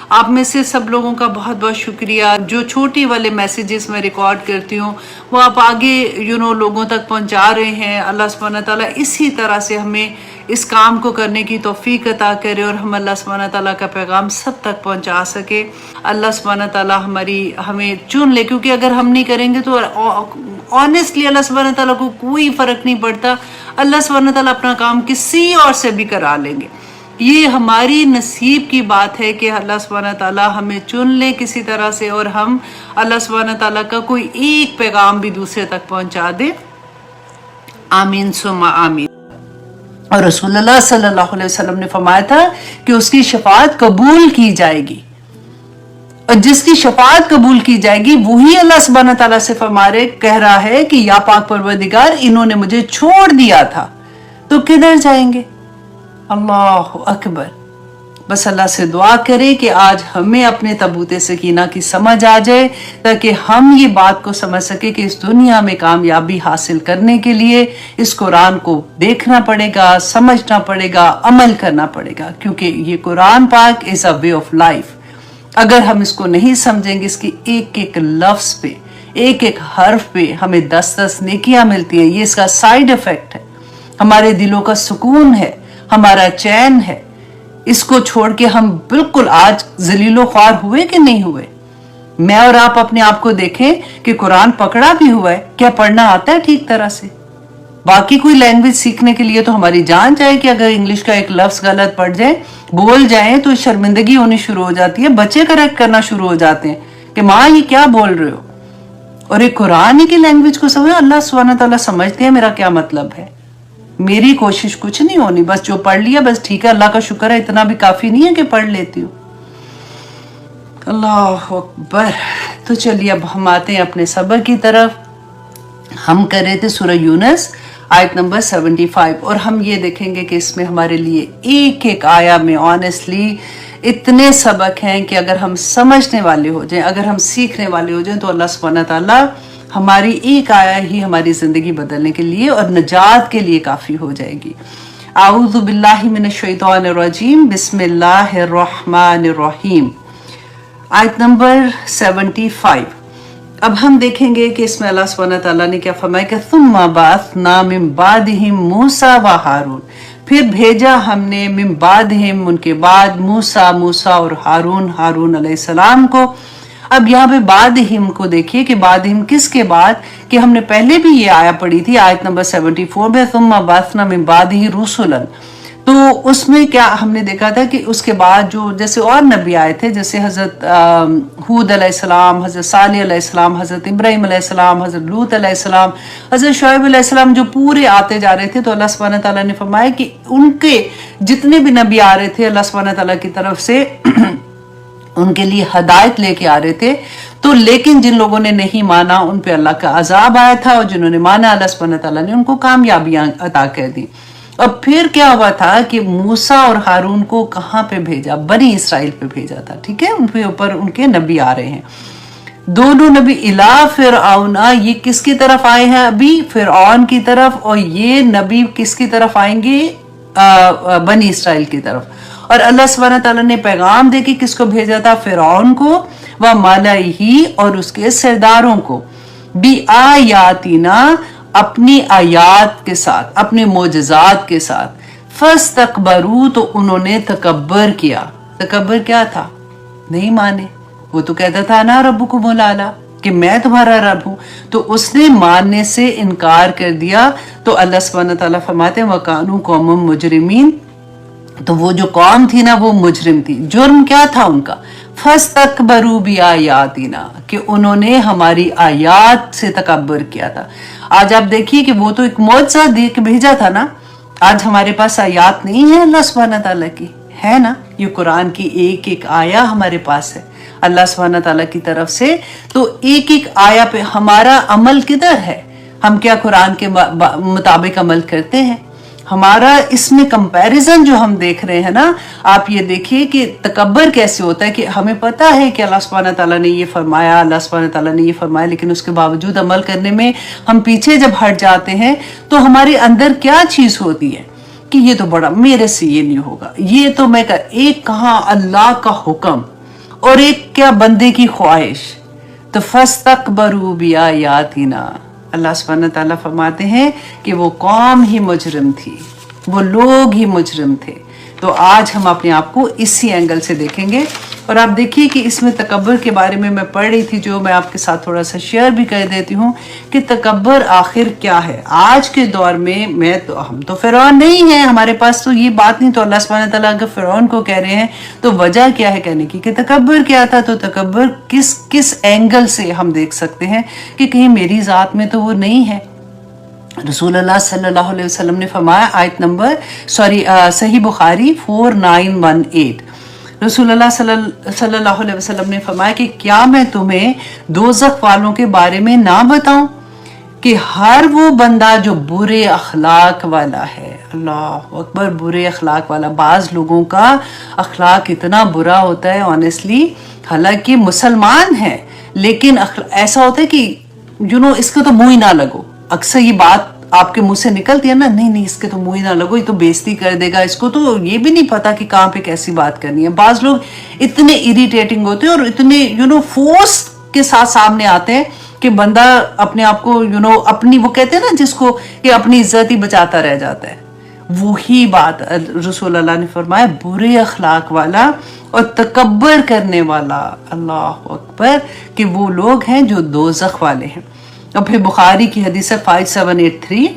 آپ میں سے سب لوگوں کا بہت بہت شکریہ. جو چھوٹی والے میسیجز میں ریکارڈ کرتی ہوں وہ آپ آگے لوگوں تک پہنچا رہے ہیں. اللہ سبحانہ تعالیٰ اسی طرح سے ہمیں اس کام کو کرنے کی توفیق عطا کرے اور ہم اللہ سبحانہ تعالیٰ کا پیغام سب تک پہنچا سکے. اللہ سبحانہ تعالیٰ ہمیں چن لے، کیونکہ اگر ہم نہیں کریں گے تو آنیسٹلی اللہ سبحانہ تعالیٰ کو کوئی فرق نہیں پڑتا. اللہ سبحانہ تعالیٰ اپنا کام کسی اور سے بھی کرا لیں گے. یہ ہماری نصیب کی بات ہے کہ اللہ سبحانہ تعالیٰ ہمیں چن لے کسی طرح سے اور ہم اللہ سبحانہ تعالیٰ کا کوئی ایک پیغام بھی دوسرے تک پہنچا دے. آمین ثم آمین. اور رسول اللہ صلی اللہ علیہ وسلم نے فرمایا تھا کہ اس کی شفاعت قبول کی جائے گی، اور جس کی شفاعت قبول کی جائے گی وہی اللہ سبحانہ تعالیٰ سے کہہ رہا ہے کہ یا پاک پروردگار انہوں نے مجھے چھوڑ دیا تھا تو کدھر جائیں گے. اللہ اکبر. بس اللہ سے دعا کرے کہ آج ہمیں اپنے تابوت سکینہ کی سمجھ آ جائے تاکہ ہم یہ بات کو سمجھ سکے کہ اس دنیا میں کامیابی حاصل کرنے کے لیے اس قرآن کو دیکھنا پڑے گا، سمجھنا پڑے گا، عمل کرنا پڑے گا، کیونکہ یہ قرآن پاک از اے وے آف لائف. اگر ہم اس کو نہیں سمجھیں گے، اس کی ایک ایک لفظ پہ، ایک ایک حرف پہ ہمیں 10 نیکیاں ملتی ہیں. یہ اس کا سائیڈ افیکٹ ہے. ہمارے دلوں کا سکون ہے، ہمارا چین ہے. اس کو چھوڑ کے ہم بالکل آج ذلیل و خوار ہوئے کہ نہیں ہوئے. میں اور آپ اپنے آپ کو دیکھیں کہ قرآن پکڑا بھی ہوا ہے، کیا پڑھنا آتا ہے ٹھیک طرح سے؟ باقی کوئی لینگویج سیکھنے کے لیے تو ہماری جان چاہے کہ اگر انگلش کا ایک لفظ غلط پڑھ جائے، بول جائیں تو شرمندگی ہونی شروع ہو جاتی ہے. بچے کریکٹ کرنا شروع ہو جاتے ہیں کہ ماں یہ کیا بول رہے ہو. اور ایک قرآن کی لینگویج کو سمجھو، اللہ سبحانہ تعالیٰ سمجھتے ہیں میرا کیا مطلب ہے. میری کوشش کچھ نہیں ہونی، بس جو پڑھ لیا بس ٹھیک ہے، اللہ کا شکر ہے، اتنا بھی کافی نہیں ہے کہ پڑھ لیتی ہوں. اللہ اکبر. تو چلیے اب ہم آتے ہیں اپنے سبق کی طرف. ہم کر رہے تھے سورہ یونس آیت نمبر 75، اور ہم یہ دیکھیں گے کہ اس میں ہمارے لیے ایک ایک آیا میں آنیسٹلی اتنے سبق ہیں کہ اگر ہم سمجھنے والے ہو جائیں، اگر ہم سیکھنے والے ہو جائیں تو اللہ سبحانہ تعالیٰ ہماری ایک آیا ہی ہماری زندگی بدلنے کے لیے اور نجات کے لیے کافی ہو جائے گی. اعوذ باللہ من الشیطان الرجیم، بسم اللہ الرحمن الرحیم. آیت نمبر 75. اب ہم دیکھیں گے کہ اس میں اللہ سبحانہ تعالیٰ نے کیا فرمایا کہ ثم بعثنا من بعدہم موسیٰ و ہارون، پھر بھیجا ہم نے من بعدہم ان کے بعد موسیٰ اور ہارون علیہ السلام کو. اب یہاں پہ بعدہم کو دیکھیے کہ بعدہم کس کے بعد، کہ ہم نے پہلے بھی یہ آیا پڑھی تھی آیت نمبر 74 میں ثم بعثنا من بعدہ رسلا. تو اس میں کیا ہم نے دیکھا تھا کہ اس کے بعد جو جیسے اور نبی آئے تھے، جیسے حضرت ہود علیہ السلام، حضرت صالح علیہ السلام، حضرت ابراہیم علیہ السلام، حضرت لوط علیہ السلام، حضرت شعیب علیہ السلام، جو پورے آتے جا رہے تھے. تو اللہ سبحانہ تعالیٰ نے فرمایا کہ ان کے جتنے بھی نبی آ رہے تھے اللہ سبحانہ تعالیٰ کی طرف سے ان کے لیے ہدایت لے کے آ رہے تھے. تو لیکن جن لوگوں نے نہیں مانا ان پہ اللہ کا عذاب آیا تھا، اور جنہوں نے مانا اللہ سبحانہ تعالیٰ نے ان کو کامیابیاں عطا کر دی. اور پھر کیا ہوا تھا کہ موسیٰ اور ہارون کو کہاں پہ بھیجا؟ بنی اسرائیل پہ بھیجا تھا. ٹھیک ہے، ان کے اوپر ان کے نبی آ رہے ہیں. دونوں نبی الا فرعون، یہ کس کی طرف آئے ہیں؟ ابھی فرعون کی طرف. اور یہ نبی کس کی طرف آئیں گے؟ بنی اسرائیل کی طرف. اور اللہ سبحانہ تعالیٰ نے پیغام دے کے کس کو بھیجا تھا؟ فرعون کو، وملئہ اور اس کے سرداروں کو، بآیاتنا اپنی آیات کے ساتھ، اپنے معجزات کے ساتھ. فاستکبروا تو انہوں نے تکبر کیا. تکبر کیا تھا؟ نہیں مانے. وہ تو کہتا تھا نا ربکم الاعلی، کہ میں تمہارا رب ہوں. تو اس نے ماننے سے انکار کر دیا. تو اللہ سبحانہ تعالیٰ فرماتے ہیں وَكَانُوا قَوْمًا مُجْرِمِينَ، تو وہ جو قوم تھی نا وہ مجرم تھی. جرم کیا تھا ان کا؟ فاستکبروا بآیاتنا، کہ انہوں نے ہماری آیات سے تکبر کیا تھا. آج آپ دیکھیے کہ وہ تو ایک معجزہ دے کے بھیجا تھا نا. آج ہمارے پاس آیات نہیں ہے اللہ سبحانہ تعالیٰ کی، ہے نا. یہ قرآن کی ایک ایک آیا ہمارے پاس ہے اللہ سبحانہ تعالیٰ کی طرف سے. تو ایک ایک آیا پہ ہمارا عمل کدھر ہے؟ ہم کیا قرآن کے مطابق عمل کرتے ہیں؟ ہمارا اس میں کمپیریزن جو ہم دیکھ رہے ہیں نا، آپ یہ دیکھیے کہ تکبر کیسے ہوتا ہے. کہ ہمیں پتا ہے کہ اللہ سبحانہ تعالیٰ نے یہ فرمایا، اللہ سبحانہ تعالیٰ نے یہ فرمایا، لیکن اس کے باوجود عمل کرنے میں ہم پیچھے جب ہٹ جاتے ہیں تو ہمارے اندر کیا چیز ہوتی ہے کہ یہ تو بڑا، میرے سے یہ نہیں ہوگا، یہ تو میں ایک کہاں اللہ کا حکم और एक क्या बंदे की ख्वाहिश, तो फस्तकबरू बिआयातिना, अल्लाह सुब्हानहू व तआला फरमाते हैं कि वो कौम ही मुजरिम थी, वो लोग ही मुजरिम थे। तो आज हम अपने आप को इसी एंगल से देखेंगे। और आप देखिए कि इसमें तकब्बर के बारे में मैं पढ़ रही थी, जो मैं आपके साथ थोड़ा सा शेयर भी कर देती हूँ कि तकब्बर आखिर क्या है। आज के दौर में हम तो फिरौन नहीं है, हमारे पास तो ये बात नहीं, तो अल्लाह सुब्हानहू व तआला अगर फिरौन को कह रहे हैं तो वजह क्या है कहने की कि तकब्बर क्या था। तो तकब्बर किस एंगल से हम देख सकते हैं कि कहीं मेरी ज़ात में तो वो नहीं है। रसूलुल्लाह सल्लल्लाहु अलैहि वसल्लम ने फरमाया, आयत नंबर सही बुखारी 4918, रसूलुल्लाह सल्लल्लाहु अलैहि वसल्लम ने फरमाया कि क्या मैं तुम्हें दोज़ख वालों के बारे में ना बताऊं कि हर वो बंदा जो बुरे अखलाक वाला है, अल्लाह अकबर, बुरे अखलाक वाला। बाज लोगों का अखलाक इतना बुरा होता है ऑनेस्टली, हालांकि मुसलमान है लेकिन ऐसा होता है कि इसके तो मुंह ही ना लगो। अक्सर ये बात आपके मुंह से निकलती है ना, नहीं इसके तो मुंह ही ना लगो, ये तो बेइज्जती कर देगा, इसको तो ये भी नहीं पता कि कहाँ पे कैसी बात करनी है। बाज लोग इतने इरिटेटिंग होते हैं और इतने फोर्स के साथ सामने आते हैं कि बंदा अपने आप को अपनी, वो कहते हैं ना जिसको, कि अपनी इज्जत ही बचाता रह जाता है। वही बात रसूलुल्लाह ने फरमाया, बुरे अखलाक वाला और तकब्बर करने वाला, अल्लाह अकबर, कि वो लोग हैं जो दोज़ख वाले हैं। और फिर बुखारी की हदीस है 5783,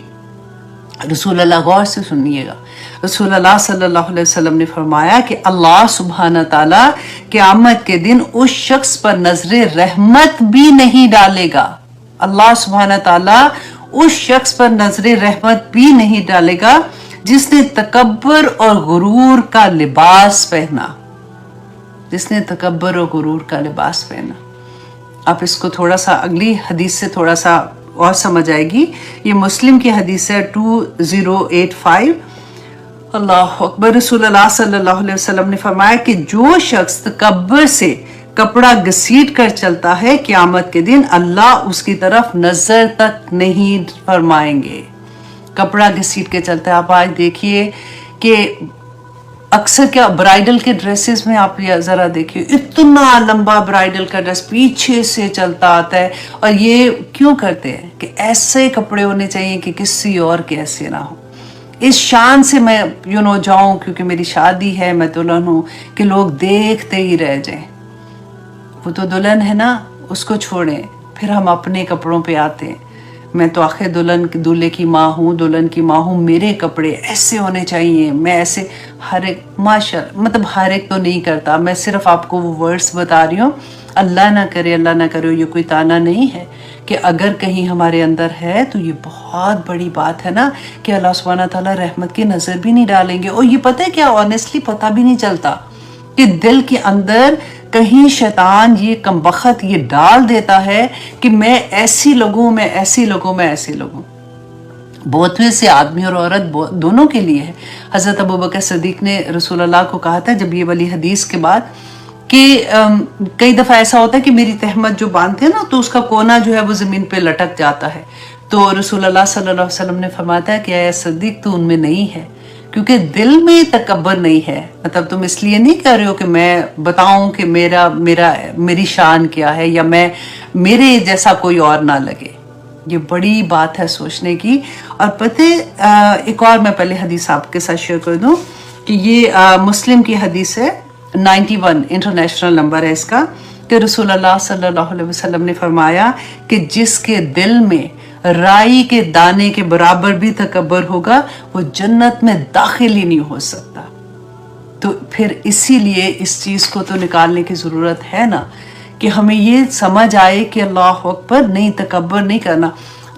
रसूलुल्लाह, गौर से सुनिएगा, रसूलुल्लाह सल्लल्लाहु अलैहि वसल्लम ने फरमाया कि अल्लाह सुब्हान ताला क़यामत के दिन उस शख्स पर नजरे रहमत भी नहीं डालेगा। अल्लाह सुब्हान ताला उस शख्स पर नजरे रहमत भी नहीं डालेगा जिसने तकब्बर और गुरूर का लिबास पहना, जिसने तकब्बर और गुरूर का लिबास पहना। आप इसको थोड़ा सा अगली हदीस से थोड़ा सा और समझ आएगी। ये मुस्लिम की हदीस है 2085, अल्लाह अकबर, रसूलुल्लाह सल्लल्लाहु अलैहि वसल्लम ने फरमाया कि जो शख्स तकब्बर से कपड़ा घसीट कर चलता है, क़यामत के दिन अल्लाह उसकी तरफ नजर तक नहीं फरमाएंगे। कपड़ा घसीट के चलता है। आप आज देखिए कि अक्सर क्या ब्राइडल के ड्रेसेस में आप जरा देखिए, इतना लंबा ब्राइडल का ड्रेस पीछे से चलता आता है। और ये क्यों करते हैं कि ऐसे कपड़े होने चाहिए कि किसी और के ऐसे ना हो। इस शान से मैं जाऊं क्योंकि मेरी शादी है, मैं दुल्हन हूं, कि लोग देखते ही रह जाएं। वो तो दुल्हन है ना, उसको छोड़ें, फिर हम अपने कपड़ों पे आते हैं। मैं तो आखिर दूल्हे की माँ हूँ, दुल्हन की माँ हूँ, मेरे कपड़े ऐसे होने चाहिए, मैं ऐसे, हर एक माशाअल्लाह, मतलब हर एक तो नहीं करता, मैं सिर्फ आपको वो वर्ड्स बता रही हूँ। अल्लाह ना करे, अल्लाह ना करे, ये कोई ताना नहीं है कि अगर कहीं हमारे अंदर है तो ये बहुत बड़ी बात है ना कि अल्लाह सुब्हानहू तआला रहमत की नज़र भी नहीं डालेंगे। और ये पता है क्या, ऑनेस्टली पता भी नहीं चलता कि दिल के अंदर कहीं शैतान ये कमबख्त ये डाल देता है कि मैं ऐसी लगूं, मैं ऐसी लगूं, मैं ऐसी लगूं। बहुत से आदमी और औरत दोनों के लिए है। हज़रत अबू बकर सिद्दीक ने रसूलुल्लाह को कहा था जब ये वाली हदीस के बाद कि कई दफ़ा ऐसा होता है कि मेरी तहमत जो बांधते हैं ना, तो उसका कोना जो है वो ज़मीन पे लटक जाता है। तो रसूलुल्लाह सल्लल्लाहु अलैहि वसल्लम ने फरमाया है कि या सिद्दीक तू उनमें नहीं है, क्योंकि दिल में तकब्बर नहीं है। मतलब तुम इसलिए नहीं कर रहे हो कि मैं बताऊं कि मेरी शान क्या है या मैं मेरे जैसा कोई और ना लगे। ये बड़ी बात है सोचने की। और पता है एक और मैं पहले हदीस आपके साथ शेयर कर दूं कि ये मुस्लिम की हदीस है, 91 इंटरनेशनल नंबर है इसका, कि रसूलुल्लाह सल्लल्लाहु अलैहि वसल्लम ने फरमाया कि जिसके दिल में राई के दाने के बराबर भी तकब्बर होगा वो जन्नत में दाखिल ही नहीं हो सकता। तो फिर इसीलिए इस चीज को तो निकालने की जरूरत है ना कि हमें ये समझ आए कि अल्लाह अकबर, नहीं तकब्बर नहीं करना।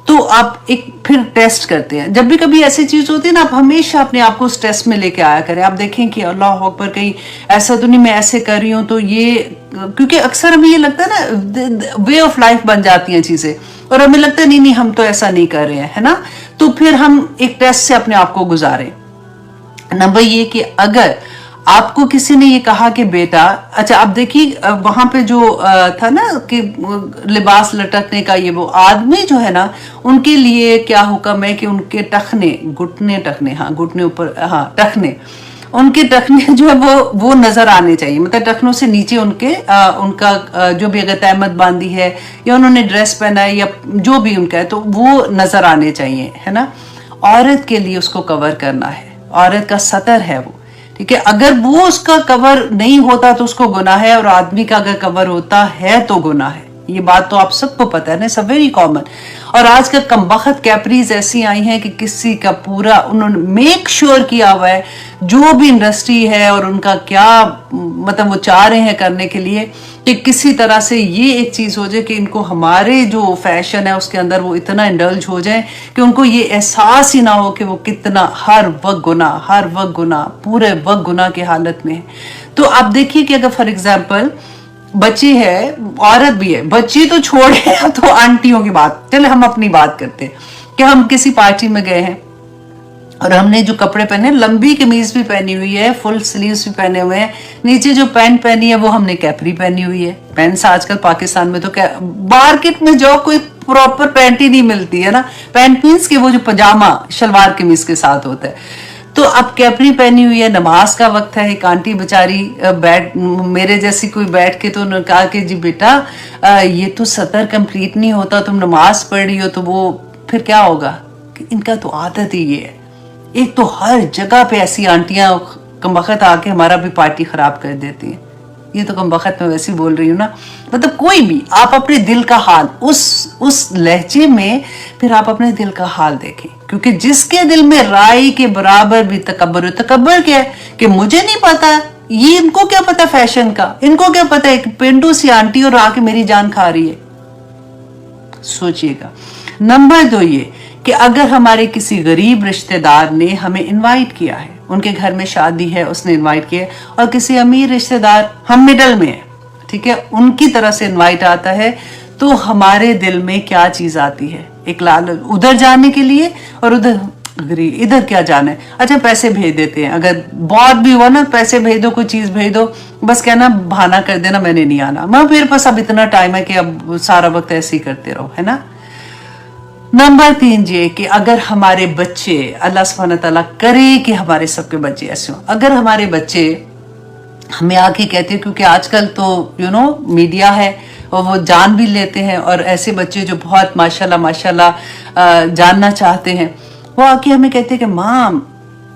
तो आप एक फिर टेस्ट करते हैं, जब भी कभी ऐसी चीज होती है ना, आप हमेशा अपने आप को उस टेस्ट में लेके आया करें। आप देखें कि अल्लाह अकबर, कहीं ऐसा तो नहीं मैं ऐसे कर रही हूँ तो ये, क्योंकि अक्सर हमें ये लगता है ना वे ऑफ लाइफ बन जाती हैं चीजें, और हमें लगता है नहीं हम तो ऐसा नहीं कर रहे हैं, है ना। तो फिर हम एक टेस्ट से अपने आप को गुजारें। नंबर ये कि अगर आपको किसी ने ये कहा कि बेटा, अच्छा आप देखिए वहां पे जो था ना कि लिबास लटकने का, ये वो आदमी जो है ना उनके लिए क्या हुक्म है कि उनके टखने, घुटने ऊपर, हाँ टखने, उनके टखने जो है वो नजर आने चाहिए, मतलब टखनों से नीचे उनके उनका जो भी अगर तहमत बांधी है या उन्होंने ड्रेस पहना है या जो भी उनका है तो वो नजर आने चाहिए, है ना। औरत के लिए उसको कवर करना है, औरत का सतर है वो, ठीक है। अगर वो उसका कवर नहीं होता तो उसको गुनाह है, और आदमी का अगर कवर होता है तो गुनाह है। ये बात तो आप सबको पता है ना, सब वेरी कॉमन। और आज का कमबख्त कैपरीज ऐसी आई हैं कि किसी का पूरा उन्होंने मेक श्योर किया हुआ है, जो भी इंडस्ट्री है और उनका क्या मतलब वो चाह रहे हैं करने के लिए कि किसी तरह से ये एक चीज हो जाए कि इनको हमारे जो फैशन है उसके अंदर वो इतना इंडल्ज हो जाए कि उनको ये एहसास ही ना हो कि वो कितना हर वक्त गुनाह पूरे वक्त गुनाह की हालत में है। तो आप देखिए कि अगर फॉर एग्जाम्पल बच्ची है, औरत भी है, बच्ची तो छोड़े तो आंटियों की बात, चले हम अपनी बात करते हैं कि हम किसी पार्टी में गए हैं और हमने जो कपड़े पहने, लंबी कमीज भी पहनी हुई है, फुल स्लीव्स भी पहने हुए हैं, नीचे जो पैंट पहनी है वो हमने कैपरी पहनी हुई है। पैंट्स आजकल पाकिस्तान में तो मार्केट में जो कोई प्रॉपर पैंट ही नहीं मिलती है ना, पैंट मीन्स के वो जो पजामा शलवार कमीज के साथ होता है। तो अब कैपरी पहनी हुई है, नमाज का वक्त है, एक आंटी बेचारी बैठ मेरे जैसी कोई बैठ के तो उन्होंने कहा कि जी बेटा ये तो सतर कंप्लीट नहीं होता, तुम नमाज पढ़ रही हो तो वो फिर क्या होगा। इनका तो आदत ही ये है, एक तो हर जगह पे ऐसी आंटियां कमबख्त आके हमारा भी पार्टी खराब कर देती हैं। ये तो कमबख्त में वैसे बोल रही हूँ ना, मतलब कोई भी आप अपने दिल का हाल उस लहजे में फिर आप अपने दिल का हाल देखें, क्योंकि जिसके दिल में राई के बराबर भी तकब्बर क्या है कि मुझे नहीं पता, ये इनको क्या पता फैशन का, इनको क्या पता एक पेंडू सी आंटी और आके मेरी जान खा रही है। सोचिएगा। नंबर 2 ये कि अगर हमारे किसी गरीब रिश्तेदार ने हमें इनवाइट किया है, उनके घर में शादी है, उसने इनवाइट किया, और किसी अमीर रिश्तेदार हम मिडल में है, ठीक है, उनकी तरफ से इनवाइट आता है, तो हमारे दिल में क्या चीज आती है, एक लालच उधर जाने के लिए, और इधर क्या जाना है, अच्छा पैसे भेज देते हैं, अगर बहुत भी हुआ ना पैसे भेज दो, कोई चीज भेज दो, बस कहना बहाना कर देना मैंने नहीं आना, मेरे पास अब इतना टाइम है कि अब सारा वक्त ऐसे ही करते रहो, है ना। नंबर 3 ये कि अगर हमारे बच्चे, अल्लाह सुब्हानहू व तआला करे कि हमारे सबके बच्चे ऐसे हों, अगर हमारे बच्चे हमें आके कहते हैं, क्योंकि आजकल तो मीडिया है और वो जान भी लेते हैं, और ऐसे बच्चे जो बहुत माशाल्लाह जानना चाहते हैं, वो आके हमें कहते हैं कि माम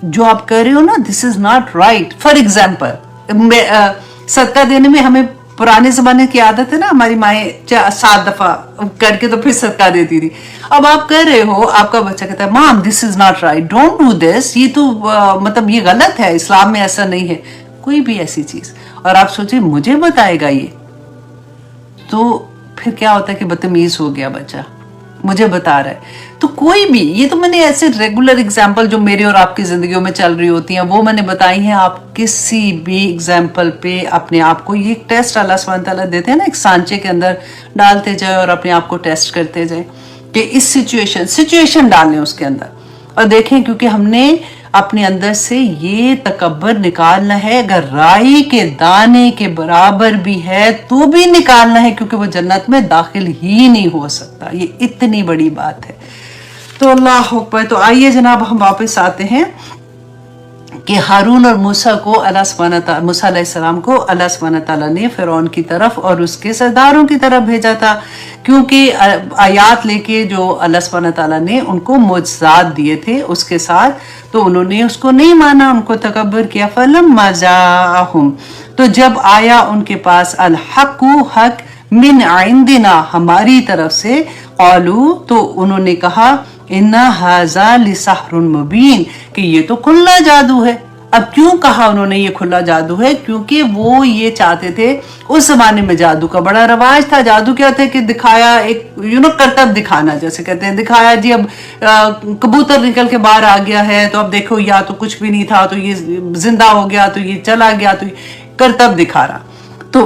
जो आप कर रहे हो ना this is not right. For example सदका देने में हमें पुराने जमाने की आदत है ना, हमारी माएँ 7 दफा करके तो फिर सदका देती थी। अब आप कर रहे हो, आपका बच्चा कहता है माम this is not right, don't do this, ये तो मतलब ये गलत है, इस्लाम में ऐसा नहीं है, कोई भी ऐसी चीज, और आप सोचिए मुझे बताएगा ये, तो फिर क्या होता है कि बदतमीज हो गया बच्चा, मुझे बता रहा है। तो कोई भी, ये तो मैंने ऐसे रेगुलर एग्जाम्पल जो मेरे और आपकी जिंदगियों में चल रही होती हैं वो मैंने बताई हैं। आप किसी भी एग्जाम्पल पे अपने आप को, ये टेस्ट अल्लाह सुब्हानहू व तआला देते हैं ना, एक सांचे के अंदर डालते जाए और अपने आप को टेस्ट करते जाए कि इस सिचुएशन डालें उसके अंदर, और देखें, क्योंकि हमने अपने अंदर से ये तकब्बर निकालना है, अगर राई के दाने के बराबर भी है तो भी निकालना है, क्योंकि वो जन्नत में दाखिल ही नहीं हो सकता, ये इतनी बड़ी बात है। तो अल्लाह अकबर। तो आइए जनाब हम वापस आते हैं कि हारून और मूसा को मूसा अलैहिस्सलाम को अल्लाह सुब्हानहू व तआला ने फिरौन की तरफ और उसके सरदारों की तरफ भेजा था, क्योंकि आयात लेके जो अल्लाह सुब्हानहू व तआला ने उनको मुअज्जिज़ात दिए थे उसके साथ, तो उन्होंने उसको नहीं माना, उनको तकब्बर किया। फलम्मा जाअहुम, तो जब आया उनके पास अल हक़्क़ु हक़ मिन इंदिना, हमारी तरफ से, क़ालू, तो उन्होंने कहा इन्ना हाज़ा लिसहरुन मुबीन, कि ये तो खुला जादू है। अब क्यों कहा उन्होंने ये खुला जादू है, क्योंकि वो ये चाहते थे, उस जमाने में जादू का बड़ा रवाज था। जादू क्या था कि दिखाया, एक करतब दिखाना, जैसे कहते हैं दिखाया जी, अब कबूतर निकल के बाहर आ गया है तो अब देखो, या तो कुछ भी नहीं था तो ये जिंदा हो गया, तो ये चला गया, तो करतब दिखा रहा। तो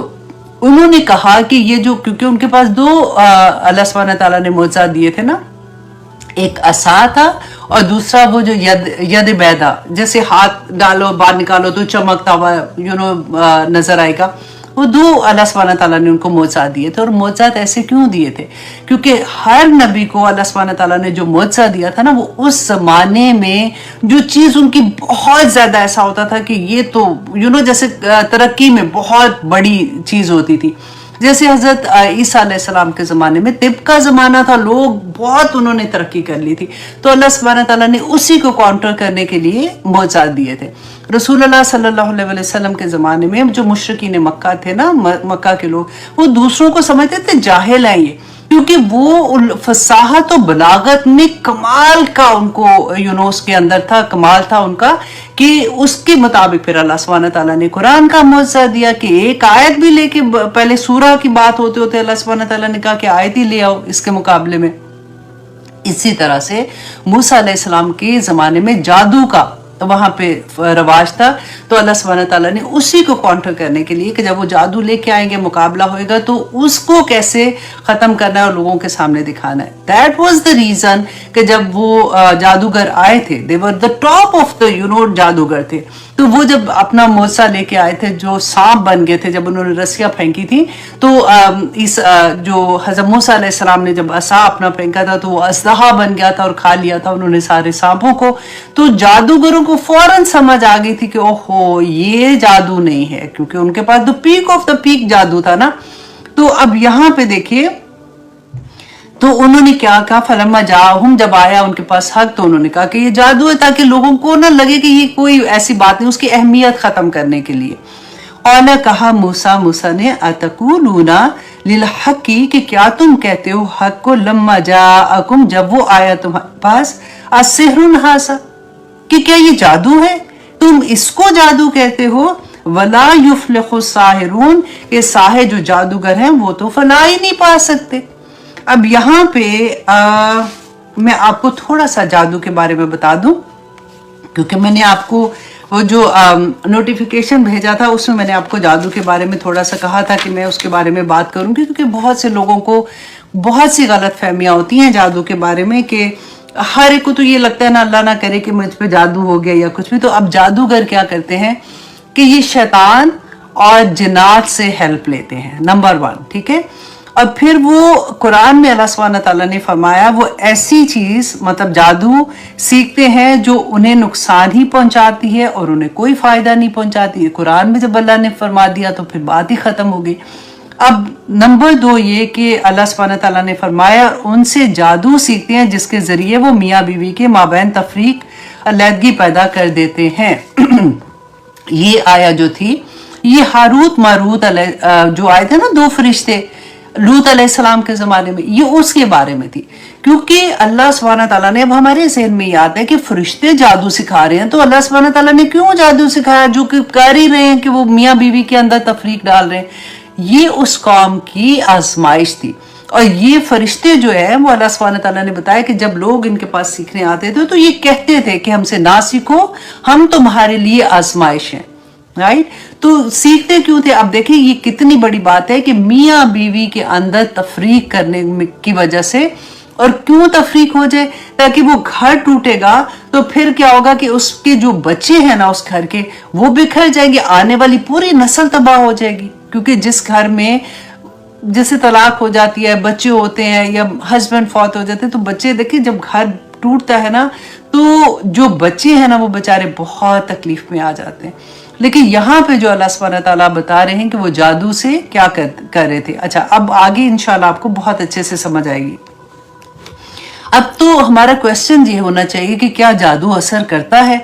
उन्होंने कहा कि ये जो, क्योंकि उनके पास 2 अल्लाह सुब्हानहू व तआला ने मुअज्जिज़ात दिए थे ना, एक असा था और दूसरा वो जो यद बैदा, जैसे हाथ डालो बाहर निकालो तो चमकता हुआ नजर आएगा, वो 2 अल्लाह सुब्हानहू तआला ने उनको मौजज़ात दिए थे। और मौजज़ात ऐसे क्यों दिए थे? क्योंकि हर नबी को अल्लाह सुब्हानहू तआला ने जो मौजज़ा दिया था ना, वो उस जमाने में जो चीज़ उनकी बहुत ज़्यादा ऐसा होता था कि ये तो जैसे तरक्की में बहुत बड़ी चीज़ होती थी। जैसे हजरत ईसा अलैहिस्सलाम के ज़माने में तिब का ज़माना था, लोग बहुत उन्होंने तरक्की कर ली थी, तो अल्लाह सुब्हानहू तआला ने उसी को काउंटर करने के लिए मौजज़ात दिए थे। रसूलुल्लाह सल्लल्लाहु अलैहि वसल्लम के ज़माने में जो मुशरिकीन मक्का थे ना, मक्का के लोग, वो दूसरों को समझते थे जाहिल हैं ये, क्योंकि वो फसाहत और बलागत में कमाल का उनको उसके अंदर था, कमाल था उनका, कि उसके मुताबिक फिर अल्लाह सुब्हानहू तआला ने कुरान का मौजज़ा दिया कि एक आयत भी लेके, पहले सूरह की बात होते होते अल्लाह सुब्हानहू तआला ने कहा कि आयत ही ले आओ इसके मुकाबले में। इसी तरह से मूसा अलैहिस्सलाम के ज़माने में जादू का वहां पे रवाज था, तो अल्लाह सुब्हानहू तआला ने उसी को काउंटर करने के लिए कि जब वो जादू लेके आएंगे, मुकाबला होएगा, तो उसको कैसे खत्म करना है और लोगों के सामने दिखाना है। दैट वाज द रीजन कि जब वो जादूगर आए थे, they were the top of the जादूगर थे, तो वो जब अपना मौजज़ा लेके आए थे, जो सांप बन गए थे, जब उन्होंने रस्सियां फेंकी थी, तो जो हज़रत मूसा अलैहिस्सलाम ने जब असा अपना फेंका था, तो वो असदहा बन गया था और खा लिया था उन्होंने सारे सांपों को। तो जादूगरों को फौरन समझ आ गई थी कि ओहो ये जादू नहीं है, क्योंकि उनके पास the peak of the peak जादू था ना। तो अब यहाँ पे देखिए, तो उन्होंने क्या कहा, फलम्मा जाअहुम, जब आया उनके पास हक, तो उन्होंने कहा कि ये जादू है, ताकि लोगों को ना लगे कि ये कोई ऐसी बात नहीं, उसकी अहमियत खत्म करने के लिए। और कहा मूसा ने, अतकुलूना लिल हक़ी, कि क्या तुम कहते हो हक को, लम्मा जाअकुम, जब वो आया तुम्हारे पास, अस्सिहरुन हासा, कि क्या ये जादू है, तुम इसको जादू कहते हो। वला युफ्लिहु साहिरून, ये साहिर जो जादूगर हैं वो तो फलाह ही नहीं पा सकते। अब यहाँ पे मैं आपको थोड़ा सा जादू के बारे में बता दूं, क्योंकि मैंने आपको वो जो नोटिफिकेशन भेजा था उसमें मैंने आपको जादू के बारे में थोड़ा सा कहा था कि मैं उसके बारे में बात करूंगी, क्योंकि बहुत से लोगों को बहुत सी गलत फहमियाँ होती हैं जादू के बारे में, कि हर एक को तो ये लगता है ना, अल्लाह ना करे कि मुझ पे जादू हो गया या कुछ भी। तो अब जादूगर क्या करते हैं कि ये शैतान और जिन्नात से हेल्प लेते हैं, नंबर 1, ठीक है। और फिर वो कुरान में अल्लाह सुब्हानहू तआला ने फरमाया, वो ऐसी चीज मतलब जादू सीखते हैं जो उन्हें नुकसान ही पहुंचाती है और उन्हें कोई फायदा नहीं पहुंचाती है। कुरान में जब अल्लाह ने फरमा दिया तो फिर बात ही खत्म हो गई। अब नंबर 2 ये कि अल्लाह सुब्हानहू तआला ने फरमाया, उनसे जादू सीखते हैं जिसके जरिए वो मियाँ बीवी के माबैन तफरीक, अलहदगी पैदा कर देते हैं। ये आया जो थी, ये हारूत मारूत जो आए थे ना, 2 फरिश्ते लूत अलैहिस्सलाम के ज़माने में, ये उसके बारे में थी। क्योंकि अल्लाह सुब्हानहू तआला ने, अब हमारे ज़हन में याद है कि फरिश्ते जादू सिखा रहे हैं, तो अल्लाह सुब्हानहू तआला ने क्यों जादू सिखाया, जो कि कर ही रहे हैं कि वो मियाँ बीवी के अंदर तफरीक डाल रहे हैं। ये उस कौम की आजमाइश थी। और ये फरिश्ते जो है वो अल्लाह सुब्हानहू तआला ने बताया कि जब लोग इनके पास सीखने आते थे तो ये कहते थे कि हमसे ना सीखो, हम तुम्हारे लिए आजमाइश हैं, राइट। तो सीखते क्यों थे? अब देखिए ये कितनी बड़ी बात है कि मियाँ बीवी के अंदर तफरीक करने की वजह से, और क्यों तफरीक हो जाए, ताकि वो घर टूटेगा तो फिर क्या होगा कि उसके जो बच्चे हैं ना उस घर के, वो बिखर जाएंगे, आने वाली पूरी नस्ल तबाह हो जाएगी। क्योंकि जिस घर में जैसे तलाक हो जाती है, बच्चे होते हैं या हस्बैंड फौत हो जाते हैं, तो बच्चे देखिए जब घर टूटता है ना, तो जो बच्चे हैं ना वो बेचारे बहुत तकलीफ में आ जाते हैं। लेकिन यहाँ पे जो अल्लाह सुब्हानहू तआला बता रहे हैं कि वो जादू से क्या कर रहे थे। अच्छा, अब आगे इंशाल्लाह आपको बहुत अच्छे से समझ आएगी। अब तो हमारा क्वेश्चन ये होना चाहिए कि क्या जादू असर करता है?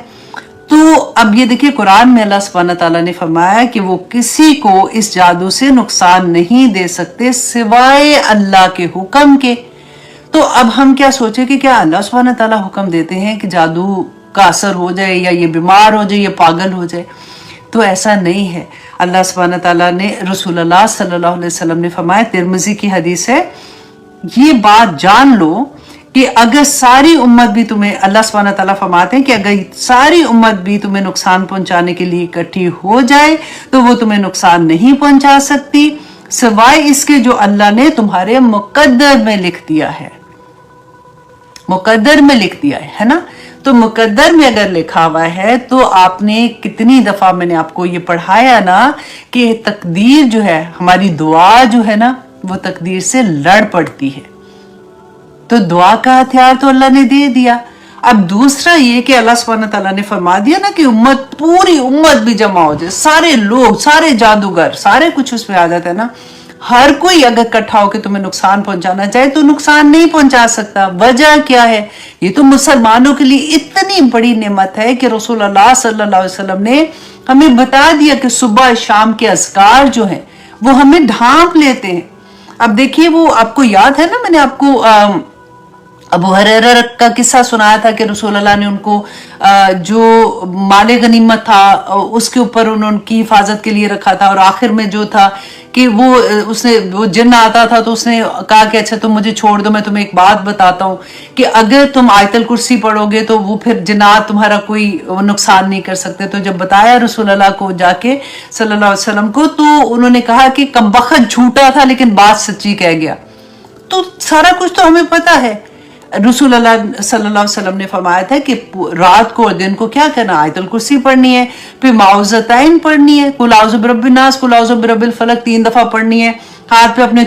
तो अब ये देखिए कुरान में अल्लाह सुब्हानहू तआला ने फरमाया कि वो किसी को इस जादू से नुकसान नहीं दे सकते सिवाय अल्लाह के हुक्म के। तो अब हम क्या सोचे कि क्या अल्लाह सुब्हानहू तआला हुक्म देते हैं कि जादू का असर हो जाए, या ये बीमार हो जाए, या पागल हो जाए? तो ऐसा नहीं है। अल्लाह सुब्हानहू तआला ने, रसूलुल्लाह सल्लल्लाहु अलैहि वसल्लम ने फरमाया, तिरमिज़ी की हदीस है, ये बात जान लो कि अगर सारी उम्मत भी तुम्हें, अल्लाह सुब्हानहू तआला फरमाते हैं कि अगर सारी उम्मत भी तुम्हें नुकसान पहुंचाने के लिए इकट्ठी हो जाए तो वो तुम्हें नुकसान नहीं पहुंचा सकती सिवाय इसके जो अल्लाह ने तुम्हारे मुकद्दर में लिख दिया है, मुकद्दर में लिख दिया है ना। تو مقدر میں اگر لکھا ہوا ہے تو آپ نے کتنی دفعہ میں نے آپ کو یہ پڑھایا نا کہ تقدیر جو ہے، ہماری دعا جو ہے نا وہ تقدیر سے لڑ پڑتی ہے، تو دعا کا ہتھیار تو اللہ نے دے دیا۔ اب دوسرا یہ کہ اللہ سبحانہ تعالیٰ نے فرما دیا نا کہ امت، پوری امت بھی جمع ہو جائے، سارے لوگ، سارے جادوگر، سارے کچھ اس میں آ جاتا ہے نا، ہر کوئی اگر اکٹھا ہو کے تمہیں نقصان پہنچانا چاہے تو نقصان نہیں پہنچا سکتا۔ وجہ کیا ہے؟ یہ تو مسلمانوں کے لیے اتنی بڑی نعمت ہے کہ رسول اللہ صلی اللہ علیہ وسلم نے ہمیں بتا دیا کہ صبح شام کے اذکار جو ہیں وہ ہمیں ڈھانپ لیتے ہیں۔ اب دیکھیے، وہ آپ کو یاد ہے نا، میں نے آپ کو ابو ہریرہ کا قصہ سنایا تھا کہ رسول اللہ نے ان کو جو مال غنیمت تھا اس کے اوپر انہوں کی حفاظت کے لیے رکھا تھا، اور آخر میں جو تھا کہ وہ جن آتا تھا تو اس نے کہا کہ اچھا تم مجھے چھوڑ دو، میں تمہیں ایک بات بتاتا ہوں کہ اگر تم آیت الکرسی پڑھو گے تو وہ پھر جنات تمہارا کوئی نقصان نہیں کر سکتے۔ تو جب بتایا رسول اللہ کو جا کے صلی اللہ علیہ وسلم کو، تو انہوں نے کہا کہ کمبخت جھوٹا تھا لیکن بات سچی کہہ گیا۔ تو سارا کچھ تو ہمیں پتا ہے۔ رسول اللہ صلی اللہ علیہ وسلم نے فرمایا تھا کہ رات کو اور دن کو کیا کرنا، آیت الکرسی پڑھنی ہے، پھر معوذتین پڑھنی ہے، قل اعوذ برب الناس، قل اعوذ برب الفلق 3 دفعہ پڑھنی ہے، ہاتھ پہ اپنے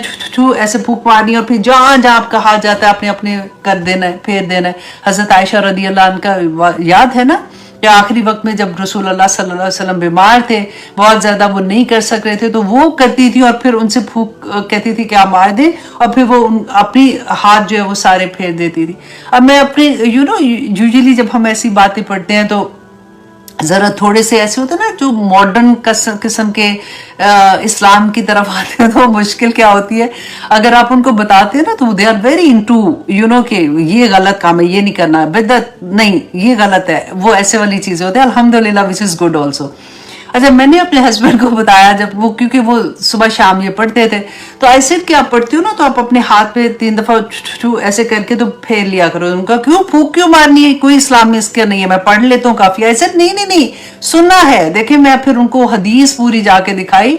ایسے پھونک مارنی ہے، اور پھر جہاں جہاں آپ کہا جاتا ہے اپنے اپنے کر دینا ہے، پھیر دینا ہے۔ حضرت عائشہ رضی اللہ عنہ کا یاد ہے نا کہ آخری وقت میں جب رسول اللہ صلی اللہ علیہ وسلم بیمار تھے، بہت زیادہ وہ نہیں کر سک رہے تھے، تو وہ کرتی تھی اور پھر ان سے کہتی تھی کہ آپ مار دیں، اور پھر وہ اپنی ہاتھ جو ہے وہ سارے پھیر دیتی تھی۔ اب میں اپنے یوزلی جب ہم ایسی باتیں پڑھتے ہیں تو ذرا تھوڑے سے ایسے ہوتے ہیں نا جو ماڈرن قسم کے اسلام کی طرف آتے ہیں، تو مشکل کیا ہوتی ہے، اگر آپ ان کو بتاتے ہیں نا تو دے آر ویری انٹو کہ یہ غلط کام ہے، یہ نہیں کرنا، بدعت نہیں، یہ غلط ہے، وہ ایسے والی چیزیں ہوتی ہیں۔ الحمدللہ وچ از گڈ آلسو۔ اچھا، میں نے اپنے ہسبینڈ کو بتایا جب وہ، کیونکہ وہ صبح شام یہ پڑھتے تھے، تو ایسے کہ آپ پڑھتی ہو نا تو آپ اپنے ہاتھ پہ 3 دفعہ ایسے کر کے تو پھیر لیا کرو۔ ان کا کیوں پھونک کیوں مارنی ہے، کوئی اسلام میں اس کا نہیں ہے، میں پڑھ لیتا ہوں کافی۔ ایسے نہیں سننا ہے۔ دیکھیں، میں پھر ان کو حدیث پوری جا کے دکھائی،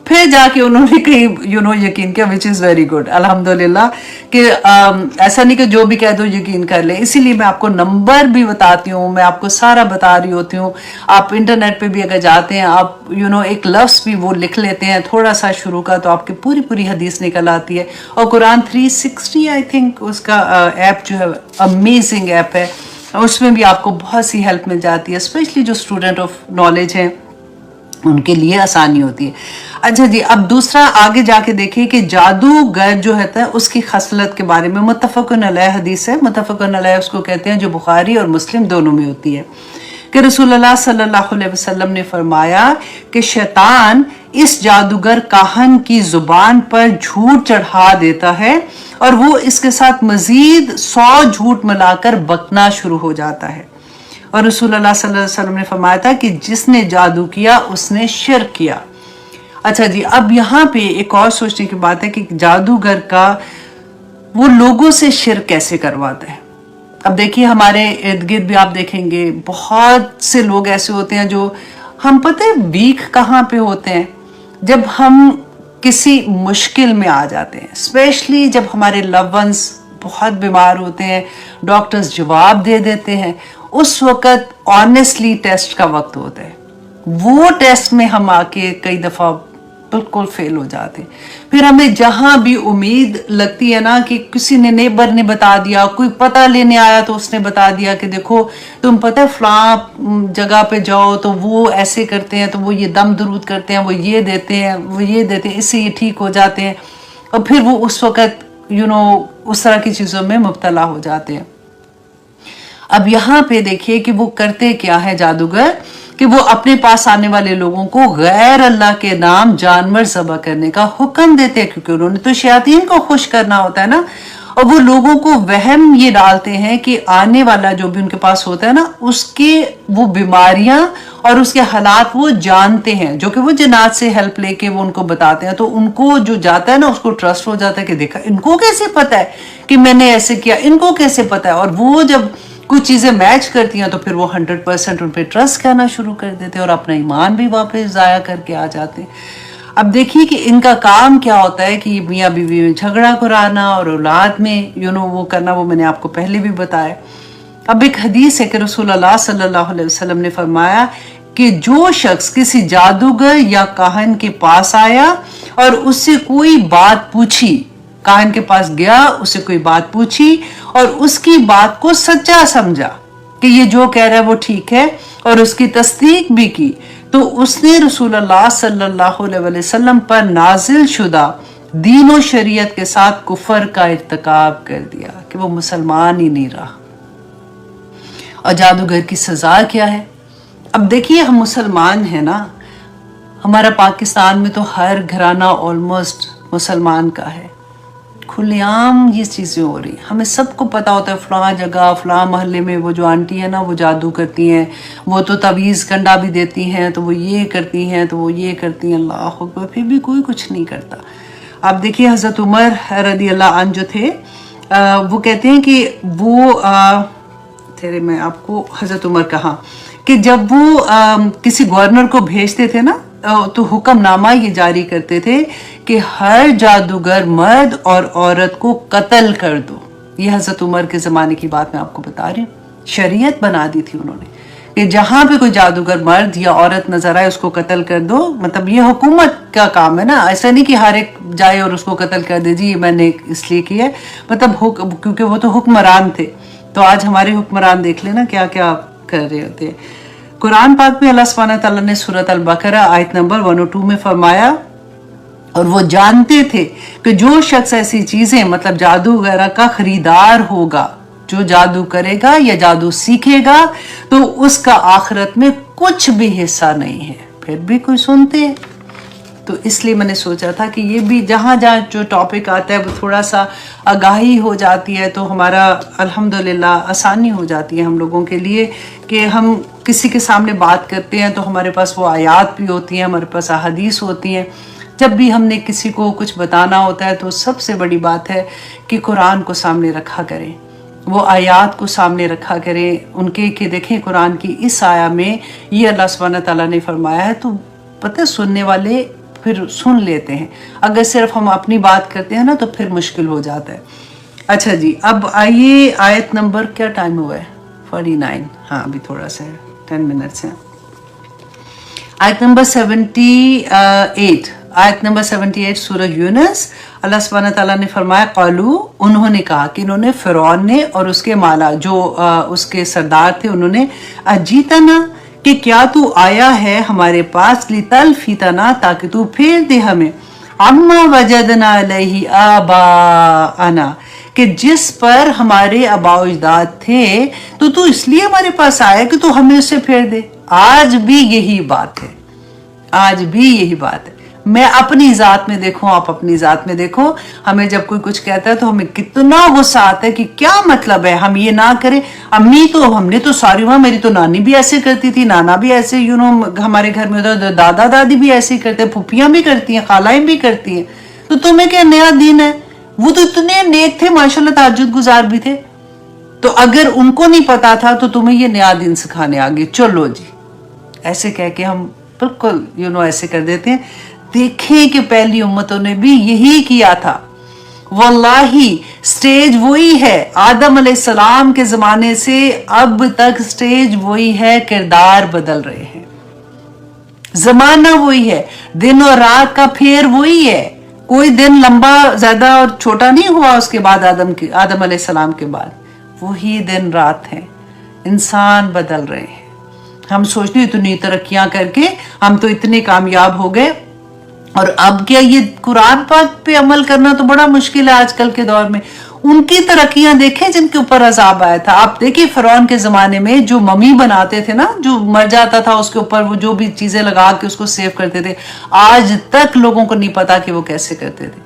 پھر جا کے انہوں نے کہیں یقین کیا، وچ از ویری گڈ الحمدللہ، کہ ایسا نہیں کہ جو بھی کہہ دو یقین کر لیں۔ اسی لیے میں آپ کو نمبر بھی بتاتی ہوں، میں آپ کو سارا بتا رہی ہوتی ہوں۔ آپ انٹرنیٹ پہ بھی اگر جاتے ہیں، آپ ایک لفظ بھی وہ لکھ لیتے ہیں تھوڑا سا شروع کا، تو آپ کی پوری حدیث نکل آتی ہے۔ اور قرآن 360 آئی تھنک اس کا ایپ جو ہے، امیزنگ ایپ ہے، اس میں بھی آپ کو بہت سی ہیلپ مل جاتی ہے، اسپیشلی جو اسٹوڈنٹ آف نالج ہیں ان کے لیے آسانی ہوتی ہے۔ اچھا جی، اب دوسرا آگے جا کے دیکھیے کہ جادوگر جو ہے اس کی خصلت کے بارے میں متفقن علیہ حدیث ہے۔ متفقن علیہ اس کو کہتے ہیں جو بخاری اور مسلم دونوں میں ہوتی ہے، کہ رسول اللہ صلی اللہ علیہ وسلم نے فرمایا کہ شیطان اس جادوگر کاہن کی زبان پر جھوٹ چڑھا دیتا ہے، اور وہ اس کے ساتھ مزید 100 جھوٹ ملا کر بکنا شروع ہو جاتا ہے۔ اور رسول اللہ صلی اللہ علیہ وسلم نے فرمایا تھا کہ جس نے جادو کیا اس نے شرک کیا۔ اچھا جی، اب یہاں پہ ایک اور سوچنے کی بات ہے کہ جادوگر کا وہ لوگوں سے شرک کیسے کرواتا ہے۔ اب دیکھیے، ہمارے ارد گرد بھی آپ دیکھیں گے بہت سے لوگ ایسے ہوتے ہیں جو ہم پتہ ہے ویک کہاں پہ ہوتے ہیں، جب ہم کسی مشکل میں آ جاتے ہیں، اسپیشلی جب ہمارے لو ونس بہت بیمار ہوتے ہیں، ڈاکٹرز جواب دے دیتے ہیں، اس وقت آنیسٹلی ٹیسٹ کا وقت ہوتا ہے۔ وہ ٹیسٹ میں ہم آ کے کئی دفعہ بالکل فیل ہو جاتے ہیں۔ پھر ہمیں جہاں بھی امید لگتی ہے نا کہ کسی نے نیبر نے بتا دیا، کوئی پتہ لینے آیا تو اس نے بتا دیا کہ دیکھو تم پتہ ہے فلاں جگہ پہ جاؤ تو وہ ایسے کرتے ہیں، تو وہ یہ دم درود کرتے ہیں، وہ یہ دیتے ہیں، وہ یہ دیتے ہیں، اس سے یہ ٹھیک ہو جاتے ہیں، اور پھر وہ اس وقت اس طرح کی چیزوں میں مبتلا ہو جاتے ہیں۔ اب یہاں پہ دیکھیے کہ وہ کرتے کیا ہے جادوگر، کہ وہ اپنے پاس آنے والے لوگوں کو غیر اللہ کے نام جانور ذبح کرنے کا حکم دیتے ہیں، کیونکہ انہوں نے تو شیاطین کو خوش کرنا ہوتا ہے نا، اور وہ لوگوں کو وہم یہ ڈالتے ہیں کہ آنے والا جو بھی ان کے پاس ہوتا ہے نا، اس کے وہ بیماریاں اور اس کے حالات وہ جانتے ہیں، جو کہ وہ جنات سے ہیلپ لے کے وہ ان کو بتاتے ہیں۔ تو ان کو جو جاتا ہے نا اس کو ٹرسٹ ہو جاتا ہے کہ دیکھا ان کو کیسے پتا ہے کہ میں نے ایسے کیا، ان کو کیسے پتا ہے، اور وہ جب کچھ چیزیں میچ کرتی ہیں تو پھر وہ 100% ان پہ ٹرسٹ کرنا شروع کر دیتے ہیں اور اپنا ایمان بھی واپس ضائع کر کے آ جاتے ہیں۔ اب دیکھیے کہ ان کا کام کیا ہوتا ہے کہ میاں بیوی میں جھگڑا کرانا اور اولاد میں وہ کرنا، وہ میں نے آپ کو پہلے بھی بتایا۔ अब एक हदीस है कि रसूलुल्लाह सल्लल्लाहु अलैहि वसल्लम ने फरमाया कि जो शख्स किसी जादूगर या काहन के पास आया और उससे कोई बात पूछी, काहन के पास गया, उससे कोई बात पूछी और उसकी बात को सच्चा समझा कि ये जो कह रहा है वो ठीक है और उसकी तस्दीक भी की, तो उसने रसूलुल्लाह सल्लल्लाहु अलैहि वसल्लम पर नाजिल शुदा दीन और शरीयत के साथ कुफर का इर्तिकाब कर दिया कि वो मुसलमान ही नहीं रहा। और जादूगर की सजा क्या है? अब देखिए, हम मुसलमान हैं ना, हमारा पाकिस्तान में तो हर घराना ऑलमोस्ट मुसलमान का है, खुलेआम ये चीज़ें हो रही, हमें सबको पता होता है फलां जगह फलां मोहल्ले में वो जो आंटी है ना वो जादू करती हैं, वो तो तवीज़ कंडा भी देती हैं, तो वो ये करती हैं, तो वो ये करती हैं, अल्लाह अकबर, फिर भी कोई कुछ नहीं करता। आप देखिए हज़रत उमर रज़ी अल्लाह अन्हु जो थे, वो कहते हैं कि वो मैं आपको हज़रत उमर कहा कि जब वो किसी गवर्नर को भेजते थे ना, तो हुक्मनामा ये जारी करते थे कि हर जादूगर मर्द और औरत को कत्ल कर दो। ये हज़रत उमर के ज़माने की बात मैं आपको बता रही हूँ। शरीयत बना दी थी उन्होंने कि जहाँ पे कोई जादूगर मर्द या औरत नजर आए उसको कत्ल कर दो। मतलब ये हुकूमत का काम है ना, ऐसा नहीं कि हर एक जाए और उसको कत्ल कर दे, जी मैंने इसलिए किया है, मतलब क्योंकि वो तो हुक्मरान थे। तो आज हमारे हुक्मरान देख लेना क्या क्या कर रहे होते हैं। कुरान पाक में अल्लाह सुब्हानहू तआला ने सूरत अल-बकरा आयत नंबर 102 में फरमाया, और वो जानते थे कि जो शख्स ऐसी चीजें मतलब जादू वगैरह का खरीदार होगा, जो जादू करेगा या जादू सीखेगा, तो उसका आखिरत में कुछ भी हिस्सा नहीं है। फिर भी कोई सुनते हैं। तो इसलिए मैंने सोचा था कि ये भी जहाँ जहाँ जो टॉपिक आता है वो थोड़ा सा आगाही हो जाती है, तो हमारा अल्हम्दुलिल्लाह आसानी हो जाती है हम लोगों के लिए कि हम किसी के सामने बात करते हैं तो हमारे पास वो आयात भी होती हैं, हमारे पास अहादीस होती हैं। जब भी हमने किसी को कुछ बताना होता है तो सबसे बड़ी बात है कि कुरान को सामने रखा करें, वो आयात को सामने रखा करें उनके, कि देखें कुरान की इस आया में ये अल्लाह सुब्हानहू तआला ने फरमाया है, तो पता है सुनने वाले फिर सुन लेते हैं। अगर सिर्फ हम अपनी बात करते हैं ना तो फिर मुश्किल हो जाता है। अच्छा जी, अब आइए आयत नंबर, क्या टाइम हुआ है? 49, हाँ अभी थोड़ा सा है, 10 मिनट्स हैं। आयत नंबर 78, आयत नंबर 78 सूरह यूनुस। अल्लाह सुब्हानहू तआला ने फरमाया, क़ालू, उन्होंने कहा कि इन्होंने फ़िरौन ने और उसके माला जो उसके सरदार थे, उन्होंने अजीतना, कि क्या तू आया है हमारे पास, लितल फीतना, ताकि तू फेर दे हमें, अम्मा वजदना अलैहि आबाअना, कि जिस पर हमारे आबा अजदाद थे, तो तू इसलिए हमारे पास आया कि तू हमें उससे फेर दे। आज भी यही बात है, आज भी यही बात है। मैं अपनी ज़ात में देखूं, आप अपनी ज़ात में देखो, हमें जब कोई कुछ कहता है तो हमें कितना गुस्सा आता है कि क्या मतलब है, हम ये ना करें। अम्मी तो हमने तो सारी उम्र, मेरी तो नानी भी ऐसे करती थी, नाना भी ऐसे, हमारे घर में तो दादा दादी भी ऐसे ही करते हैं, फुफियाँ भी करती हैं, खालाएं भी करती हैं, तो तुम्हें क्या नया दीन है? वो तो इतने नेक थे माशाल्लाह, तहज्जुद गुजार भी थे, तो अगर उनको नहीं पता था तो तुम्हें ये नया दीन सिखाने आ गए, चलो जी। ऐसे कह के हम बिल्कुल ऐसे कर देते हैं। देखें कि पहली उम्मतों ने भी यही किया था। वल्लाही स्टेज वही है, आदम अलैहिस्सलाम के जमाने से अब तक स्टेज वही है, किरदार बदल रहे हैं, जमाना वही है, दिन और रात का फेर वही है। कोई दिन लंबा ज्यादा और छोटा नहीं हुआ उसके बाद, आदम अलैहिस्सलाम के बाद वही दिन रात है। इंसान बदल रहे हैं। हम सोचते इतनी तरक्कियां करके हम तो इतने कामयाब हो गए, और अब क्या ये कुरान पाक पे अमल करना तो बड़ा मुश्किल है आजकल के दौर में। उनकी तरक्कियां देखें जिनके ऊपर अजाब आया था। आप देखिए फ़िरौन के ज़माने में जो मम्मी बनाते थे ना, जो मर जाता था उसके ऊपर वो जो भी चीज़ें लगा के उसको सेव करते थे, आज तक लोगों को नहीं पता कि वो कैसे करते थे।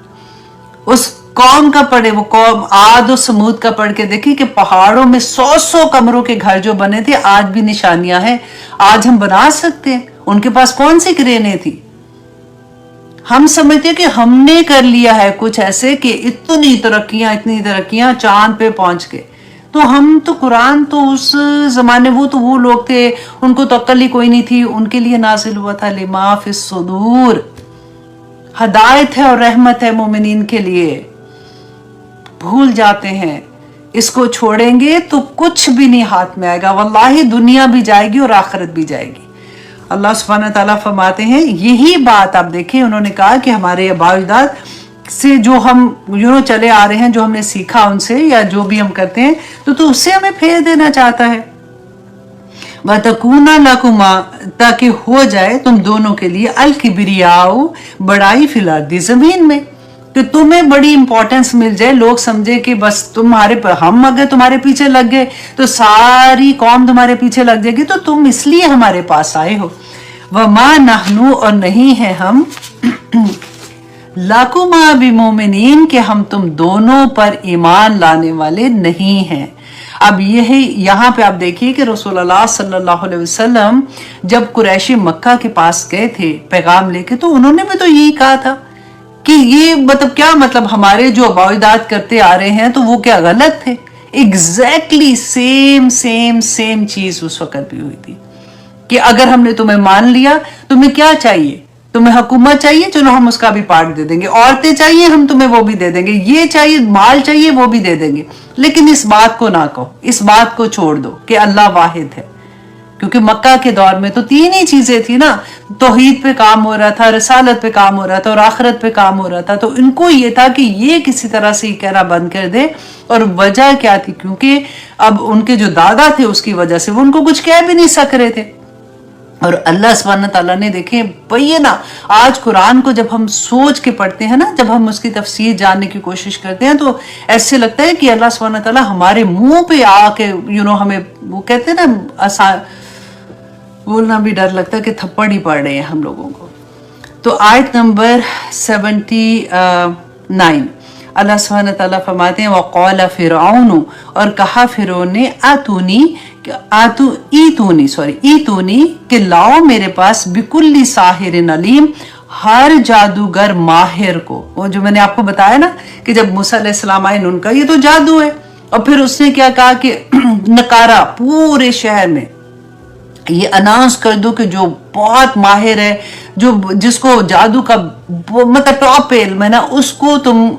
उस कौम का पढ़े, वो कौम आद और समूद का पढ़ के देखिए कि पहाड़ों में 100-100 कमरों के घर जो बने थे, आज भी निशानियां हैं। आज हम बना सकते हैं, उनके पास कौन सी क्रेनें थी? हम समझते कि हमने कर लिया है कुछ ऐसे कि इतनी तरक्कियां चांद पे पहुंच गए। तो हम तो कुरान तो उस जमाने, वो लोग थे, उनको तो अक्ल ही कोई नहीं थी, उनके लिए नाजिल हुआ था लिमा फिस सुदूर, हदायत है और रहमत है मोमिनीन के लिए। भूल जाते हैं इसको छोड़ेंगे तो कुछ भी नहीं हाथ में आएगा, वल्लाही दुनिया भी जाएगी और आखिरत भी जाएगी। अल्लाह सुब्हानहू तआला फरमाते हैं, यही बात आप देखें, उन्होंने कहा कि हमारे आबा-ओ-अजदाद से जो हम चले आ रहे हैं, जो हमने सीखा उनसे या जो भी हम करते हैं, तो उससे हमें फेर देना चाहता है। वतकूना लकुमा, ताकि हो जाए तुम दोनों के लिए अल किबरियाओ, बड़ाई फिल अर्दी, जमीन में, कि तुम्हें बड़ी इंपॉर्टेंस मिल जाए, लोग समझे कि बस हम अगर तुम्हारे पीछे लग गए तो सारी कौम तुम्हारे पीछे लग जाएगी, तो तुम इसलिए हमारे पास आए हो। वमा नहनु, और नहीं है हम लाकुमा बिमुमिनीन, कि हम तुम दोनों पर ईमान लाने वाले नहीं हैं। अब यही यहाँ पे आप देखिए कि रसूलुल्लाह सल्लल्लाहु अलैहि वसल्लम जब कुरैशी मक्का के पास गए थे पैगाम लेके, तो उन्होंने भी तो यही कहा था कि ये मतलब क्या मतलब हमारे जो आबा-ओ-अजदाद करते आ रहे हैं तो वो क्या गलत थे। एग्जैक्टली सेम चीज उस वक्त भी हुई थी कि अगर हमने तुम्हें मान लिया, तुम्हें क्या चाहिए, तुम्हें हुकूमत चाहिए, चलो हम उसका भी पार्ट दे देंगे, औरतें चाहिए हम तुम्हें वो भी दे देंगे, ये चाहिए, माल चाहिए वो भी दे देंगे, लेकिन इस बात को ना कहो, इस बात को छोड़ दो कि अल्लाह वाहिद है। क्योंकि मक्का के दौर में तो तीन ही चीजें थी ना, तौहीद पे काम हो रहा था, रिसालत पे काम हो रहा था और आखिरत पे काम हो रहा था। तो इनको ये था कि ये किसी तरह से कहना बंद कर दे। और वजह क्या थी, क्योंकि अब उनके जो दादा थे उसकी वजह से वो उनको कुछ कह भी नहीं सक रहे थे। और अल्लाह सुब्हानहू तआला ने देखे भैया ना, आज कुरान को जब हम सोच के पढ़ते हैं ना, जब हम उसकी तफसीर जानने की कोशिश करते हैं, तो ऐसे लगता है कि अल्लाह सुब्हानहू तआला हमारे मुंह पे आके हमें, वो कहते हैं ना, बोलना भी डर लगता है कि थप्पड़ ही पड़ रहे हैं हम लोगों को। तो आयत नंबर 79 अल्लाह सुब्हानहू तआला फरमाते हैं, वक़ाल फ़िरऔन, और कहा फिरौन ने, ईतूनी कि लाओ मेरे पास बिकुल्ली साहिरिन अलीम, हर जादूगर माहिर को। वो जो मैंने आपको बताया ना कि जब मूसा अलैहिस्सलाम आए, उनका ये तो जादू है। और फिर उसने क्या कहा कि नकारा पूरे शहर में ये अनाउंस कर दो कि जो बहुत माहिर है, जो जिसको जादू का मतलब टॉप इल्म है ना, उसको तुम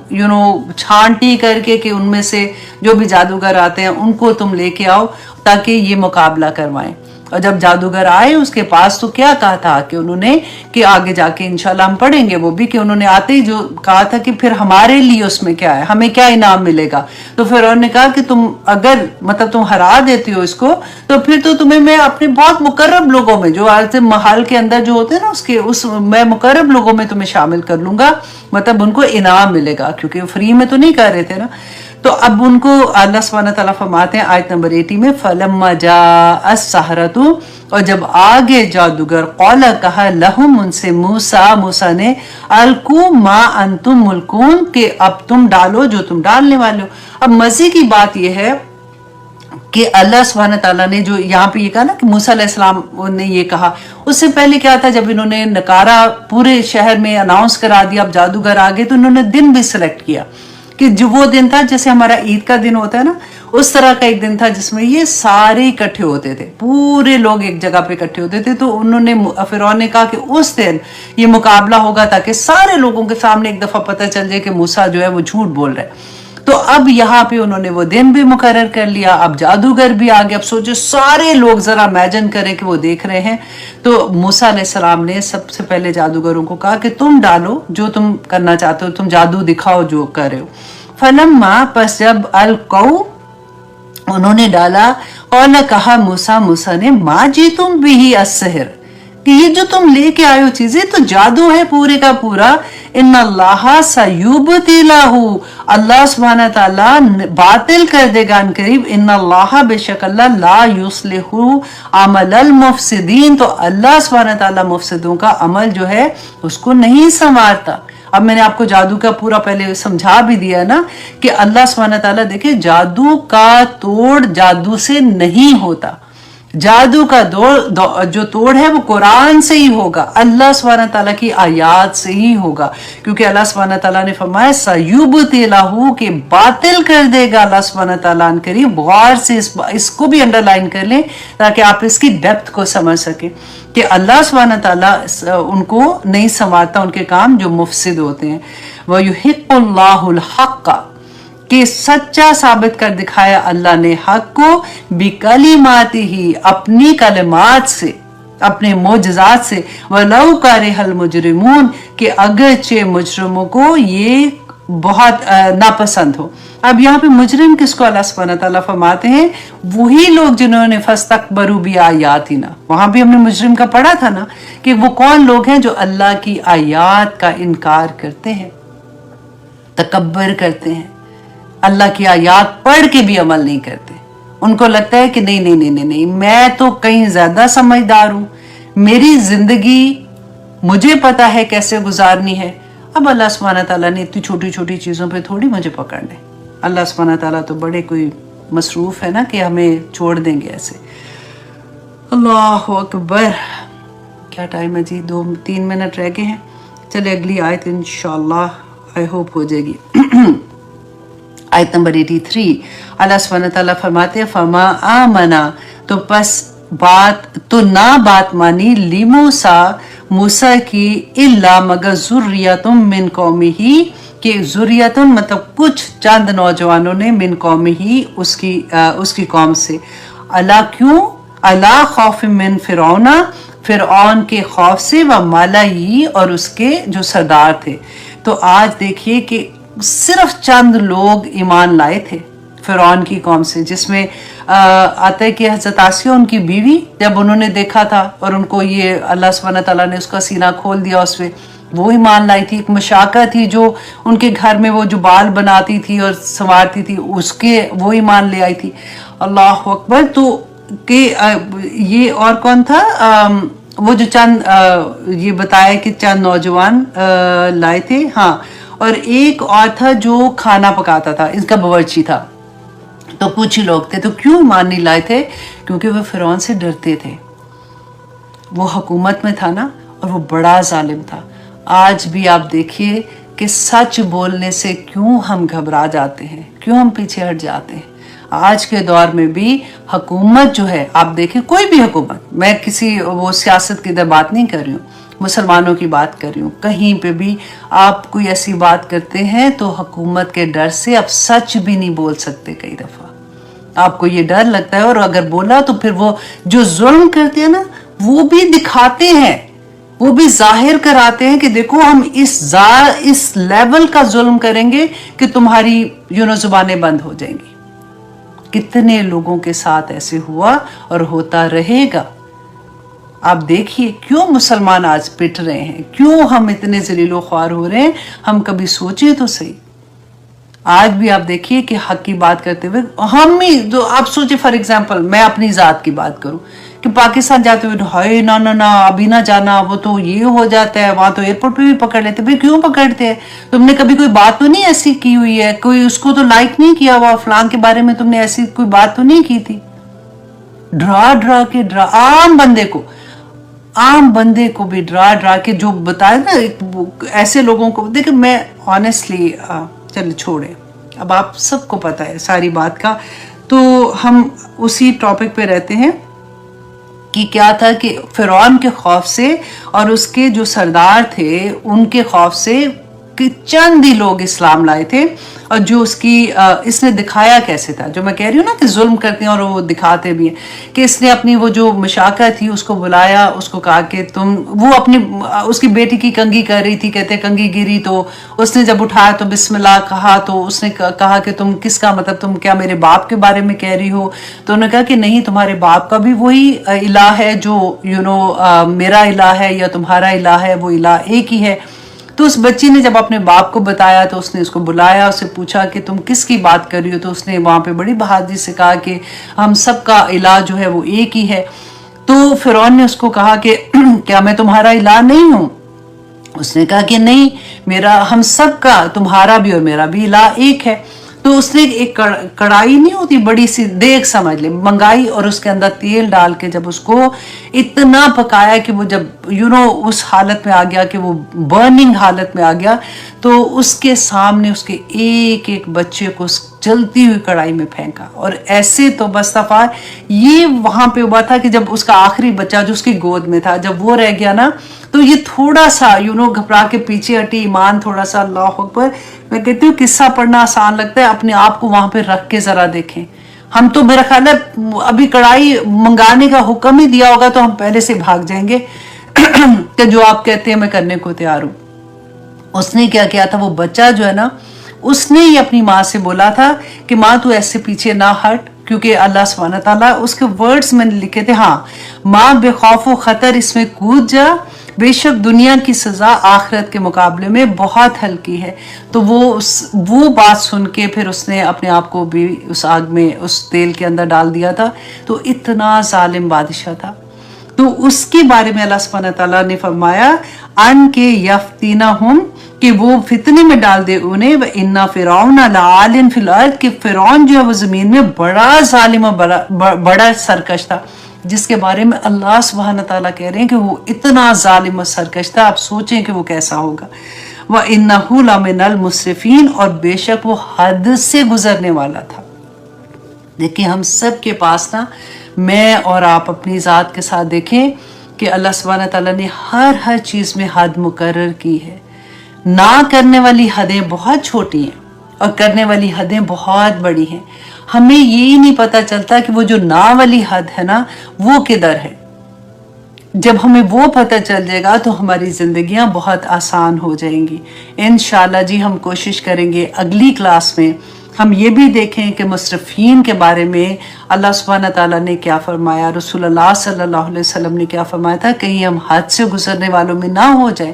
छांटी करके कि उनमें से जो भी जादूगर आते हैं उनको तुम लेके आओ ताकि ये मुकाबला करवाएं। और जब जादूगर आए उसके पास, तो क्या कहा था कि उन्होंने, कि आगे जाके इंशाल्लाह हम पढ़ेंगे वो भी, कि उन्होंने आते ही जो कहा था कि फिर हमारे लिए उसमें क्या है, हमें क्या इनाम मिलेगा। तो फिर उन्होंने कहा कि तुम अगर मतलब तुम हरा देती हो इसको, तो फिर तो तुम्हें मैं अपने बहुत मुकर्रब लोगों में, जो आज महल के अंदर जो होते हैं ना, मैं मुकर्रब लोगों में तुम्हें शामिल कर लूंगा, मतलब उनको इनाम मिलेगा, क्योंकि फ्री में तो नहीं कर रहे थे ना। तो अब उनको अल्लाह सुब्हानहू तआला फरमाते हैं आयत नंबर 80 में, फलम्मा जाअस-सहरतु, और जब आगे जादूगर, क़ाल कहा, लहुम उनसे, मूसा ने, अलकू मा अंतुम मुल्कून, के अब तुम डालो जो तुम डालने वाले हो। अब मजे की बात यह है कि अल्लाह सुब्हानहू तआला ने जो यहाँ पे ये कहा ना कि मूसा अलैहिस्सलाम ने ये कहा, उससे पहले क्या था, जब इन्होंने नकारा पूरे शहर में अनाउंस करा दिया, अब जादूगर आ गए, तो इन्होंने दिन भी सिलेक्ट किया कि जो वो दिन था जैसे हमारा ईद का दिन होता है ना, उस तरह का एक दिन था जिसमें ये सारे इकट्ठे होते थे, पूरे लोग एक जगह पे इकट्ठे होते थे। तो उन्होंने, फिरौन ने कहा कि उस दिन ये मुकाबला होगा ताकि सारे लोगों के सामने एक दफा पता चल जाए कि मूसा जो है वो झूठ बोल रहे हैं। तो अब यहाँ पे उन्होंने वो दिन भी मुकर्रर कर लिया, अब जादूगर भी आ गया। अब सोचो सारे लोग, जरा इमेजिन करें कि वो देख रहे हैं। तो मूसा अलैहिस्सलाम ने सबसे पहले जादूगरों को कहा कि तुम डालो जो तुम करना चाहते हो, तुम जादू दिखाओ जो कर रहे हो। फलम्मा, पस जब अलकौ, उन्होंने डाला, और कहा मूसा ने, माँ जी तुम भी अस्सहर, कि ये जो तुम लेके आए हो चीजें तो जादू है पूरे का पूरा। इन्नल्लाह सयुबतिलहु, अल्लाह सुब्हानहू तआला बातिल कर देगा अनकरीब। इन्नल्लाह, बेशक अल्लाह, ला युस्लिहु अमलल मुफसिदीन, तो अल्लाह सुब्हानहू तआला मुफसिदों का अमल जो है उसको नहीं संवारता। अब मैंने आपको जादू का पूरा पहले समझा भी दिया ना कि अल्लाह सुब्हानहू तआला, देखिए जादू का तोड़ जादू से नहीं होता, जादू का जो तोड़ है वो कुरान से ही होगा, अल्लाह सुब्हानहू तआला की आयात से ही होगा। क्योंकि अल्लाह सुब्हानहू तआला ने फरमाया सयुबतिलहु, के बातिल कर देगा अल्लाह सुब्हानहू तआला अनकरीब। गौर से इसको भी अंडरलाइन कर लें ताकि आप इसकी डेप्थ को समझ सके कि अल्लाह सुब्हानहू तआला उनको नहीं संवारता, उनके काम जो मुफसिद होते हैं। वयुहिक्कुल्लाहुल हक़्क़, कि सच्चा साबित कर दिखाया अल्लाह ने हक को बिकलिमाती ही, अपनी कलिमात से, अपने मोजज़ात से, वलौ कारिहल मुजरिमून, कि अगरचे मुजरिमों को ये बहुत नापसंद हो। अब यहाँ पे मुजरिम किसको अल्लाह सुब्हानहू तआला फरमाते हैं? वही लोग जिन्होंने फस्तकबरू भी आयात ही ना, वहां भी हमने मुजरिम का पढ़ा था ना कि वो कौन लोग हैं जो अल्लाह की आयात का इनकार करते हैं, तकब्बर करते हैं, अल्लाह की आयात पढ़ के भी अमल नहीं करते। उनको लगता है कि नहीं नहीं नहीं नहीं नहीं, मैं तो कहीं ज्यादा समझदार हूं, मेरी जिंदगी मुझे पता है कैसे गुजारनी है। अब अल्लाह सुब्हानहू तआला ने इतनी छोटी छोटी चीजों पे थोड़ी मुझे पकड़ना है। अल्लाह सुब्हानहू तआला तो बड़े कोई मसरूफ है ना कि हमें छोड़ देंगे ऐसे। अल्लाह अकबर। क्या टाइम है जी? 2-3 मिनट रह गए हैं। चले अगली आयत इंशाअल्लाह आई होप हो जाएगी। आयत नंबर 83 अल्लाह सुब्हानहू तआला फरमाते हैं फमा आमना, तो बस बात तो ना बात मानी ली मूसा की इल्ला मगर ज़ुर्रियतुम मिन कौमिही, कि ज़ुर्रियतुन मतलब कुछ चंद नौजवानों ने मिन कौमिही उसकी कौम से। अला क्यों? अला खौफ मिन फिरौना, फिरौन के खौफ से, व मलाई और उसके जो सरदार थे। तो आज देखिए कि सिर्फ चंद लोग ईमान लाए थे फिरौन की कौम से, जिसमें आता है कि हज़रत आसिया उनकी बीवी, जब उन्होंने देखा था और उनको ये अल्लाह सुब्हानहू तआला ने उसका सीना खोल दिया, उसमें वो ईमान लाई थी। एक मशाका थी जो उनके घर में वो जो बाल बनाती थी और संवारती थी, उसके वो ईमान ले आई थी। अल्लाह अकबर। तो के ये और कौन था? वो जो चंद ये बताया कि चंद नौजवान लाए थे। हाँ, और एक और था जो खाना पकाता था, इसका बावर्ची था। तो कुछ ही लोग थे। तो क्यों ईमान नहीं लाए थे? क्योंकि वो फिरौन से डरते थे। वो हुकूमत में था ना, और वो बड़ा जालिम था। आज भी आप देखिए कि सच बोलने से क्यों हम घबरा जाते हैं, क्यों हम पीछे हट जाते हैं। आज के दौर में भी हुकूमत जो है, आप देखिए कोई भी हुकूमत, मैं किसी वो सियासत की इधर बात नहीं कर रही हूँ, मुसलमानों की बात कर रही हूँ। कहीं पे भी आप कोई ऐसी बात करते हैं तो हुकूमत के डर से आप सच भी नहीं बोल सकते। कई दफा आपको ये डर लगता है, और अगर बोला तो फिर वो जो जुल्म करते हैं ना, वो भी दिखाते हैं, वो भी जाहिर कराते हैं कि देखो हम इस लेवल का जुल्म करेंगे कि तुम्हारी जुबानें बंद हो जाएंगी। कितने लोगों के साथ ऐसे हुआ और होता रहेगा। आप देखिए क्यों मुसलमान आज पिट रहे हैं, क्यों हम इतने जलीलो ख्वार हो रहे हैं। हम कभी सोचिए तो सही। आज भी आप देखिए कि हक की बात करते हुए हम ही जो, आप सोचिए फॉर एग्जांपल मैं अपनी जात की बात करूं कि पाकिस्तान जाते हुए हाय ना ना ना अभी ना जाना, वो तो ये हो जाता है, वहां तो एयरपोर्ट पे भी पकड़ लेते। भाई क्यों पकड़ते हैं? तुमने कभी कोई बात तो नहीं ऐसी की हुई है, कोई उसको तो लाइक नहीं किया हुआ, फलां के बारे में तुमने ऐसी कोई बात तो नहीं की थी। ड्रा के आम बंदे को भी ड्रा के जो बताए ना, ऐसे लोगों को देखिए। मैं ऑनेस्टली चलिए छोड़े, अब आप सबको पता है सारी बात का। तो हम उसी टॉपिक पे रहते हैं कि क्या था कि फिरौन के खौफ से और उसके जो सरदार थे उनके खौफ से कि चंद ही लोग इस्लाम लाए थे। और जो उसकी इसने दिखाया कैसे था, जो मैं कह रही हूँ ना कि जुल्म करते हैं और वो दिखाते भी हैं, कि इसने अपनी वो जो मशाका थी उसको बुलाया, उसको कहा कि तुम, वो अपनी उसकी बेटी की कंघी कर रही थी, कहते कंघी गिरी तो उसने जब उठाया तो बिस्मिल्लाह कहा, तो उसने कहा कि तुम किसका मतलब, तुम क्या मेरे बाप के बारे में कह रही हो? तो उन्होंने कहा कि नहीं, तुम्हारे बाप का भी वही इलाह है जो मेरा इलाह है या तुम्हारा इलाह है, वो इलाह एक ही है। तो उस बच्ची ने जब अपने बाप को बताया तो उसने उसको बुलाया, उससे पूछा कि तुम किसकी बात कर रही हो? तो उसने वहां पे बड़ी बहादुरी से कहा कि हम सबका इलाह जो है वो एक ही है। तो फिरौन ने उसको कहा कि क्या मैं तुम्हारा इलाह नहीं हूं? उसने कहा कि नहीं, मेरा, हम सबका, तुम्हारा भी और मेरा भी इलाह एक है। तो उसने एक कढ़ाई नहीं होती, बड़ी सी देग समझ ले, मंगाई और उसके अंदर तेल डाल के जब उसको اتنا پکایا کہ وہ جب اس حالت میں آ گیا کہ وہ برننگ حالت میں آ گیا تو اس کے سامنے اس کے ایک ایک بچے کو جلتی ہوئی کڑائی میں پھینکا. اور ایسے تو بستفار یہ وہاں پہ ہوا تھا کہ جب اس کا آخری بچہ جو اس کی گود میں تھا جب وہ رہ گیا نا تو یہ تھوڑا سا گھبرا کے پیچھے ہٹی, ایمان تھوڑا سا. اللہ اکبر. میں کہتی ہوں قصہ پڑھنا آسان لگتا ہے, اپنے آپ کو وہاں پہ رکھ کے ذرا دیکھیں. ہم تو میرا خیال ہے ابھی کڑائی منگانے کا حکم ہی دیا ہوگا تو ہم پہلے سے بھاگ جائیں گے کہ جو آپ کہتے ہیں میں کرنے کو تیار ہوں. اس نے کیا کیا تھا, وہ بچہ جو ہے نا اس نے ہی اپنی ماں سے بولا تھا کہ ماں تو ایسے پیچھے نہ ہٹ, کیونکہ اللہ سبحانہ تعالیٰ اس کے ورڈز میں نے لکھے تھے, ہاں ماں بے خوف و خطر اس میں کود جا, بے شک دنیا کی سزا آخرت کے مقابلے میں بہت ہلکی ہے. تو وہ بات سن کے پھر اس نے اپنے آپ کو بھی اس آگ میں اس تیل کے اندر ڈال دیا تھا. تو اتنا ظالم بادشاہ تھا. تو اس کے بارے میں اللہ سبحانہ تعالیٰ نے فرمایا ان کے یفتینہم, کہ وہ فتنے میں ڈال دے انہیں, وَإِنَّ فِرْعَوْنَ لَعَالٍ فِي الْأَرْضِ, کہ فرعون جو ہے وہ زمین میں بڑا ظالم اور بڑا سرکش تھا, جس کے بارے میں اللہ سبحانہ تعالیٰ کہہ رہے ہیں کہ وہ اتنا ظالم اور سرکش تھا. آپ سوچیں کہ وہ کیسا ہوگا. وَإِنَّهُ لَمِنَ الْمُسْرِفِينَ, اور بے شک وہ حد سے گزرنے والا تھا. دیکھیں ہم سب کے پاس نا, میں اور آپ اپنی ذات کے ساتھ دیکھیں کہ اللہ سبحانہ تعالیٰ نے ہر چیز میں حد مقرر کی ہے. نہ کرنے والی حدیں بہت چھوٹی ہیں اور کرنے والی حدیں بہت بڑی ہیں. ہمیں یہی نہیں پتا چلتا کہ وہ جو نہ والی حد ہے نا وہ کدھر ہے. جب ہمیں وہ پتہ چل جائے گا تو ہماری زندگیاں بہت آسان ہو جائیں گی انشاءاللہ. جی ہم کوشش کریں گے اگلی کلاس میں ہم یہ بھی دیکھیں کہ مسرفین کے بارے میں اللہ سبحانہ تعالیٰ نے کیا فرمایا, رسول اللہ صلی اللہ علیہ وسلم نے کیا فرمایا تھا, کہیں ہم حد سے گزرنے والوں میں نہ ہو جائیں.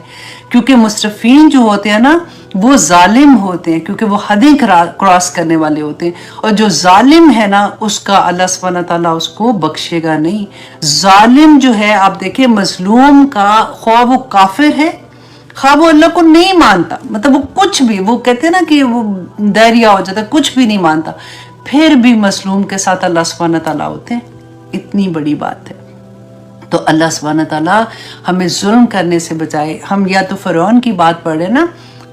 کیونکہ مسرفین جو ہوتے ہیں نا وہ ظالم ہوتے ہیں, کیونکہ وہ حدیں کراس کرنے والے ہوتے ہیں. اور جو ظالم ہے نا اس کا اللہ سبحانہ تعالیٰ اس کو بخشے گا نہیں. ظالم جو ہے آپ دیکھیں مظلوم کا, خواہ وہ کافر ہے خواہ وہ اللہ کو نہیں مانتا, مطلب وہ کچھ بھی, وہ کہتے ہیں نا کہ وہ دریا ہو جاتا ہے, کچھ بھی نہیں مانتا, پھر بھی مظلوم کے ساتھ اللہ سبحانہ تعالیٰ ہوتے ہیں. اتنی بڑی بات ہے. تو اللہ سبحانہ تعالیٰ ہمیں ظلم کرنے سے بچائے. ہم یا تو فرعون کی بات پڑھ رہے نا,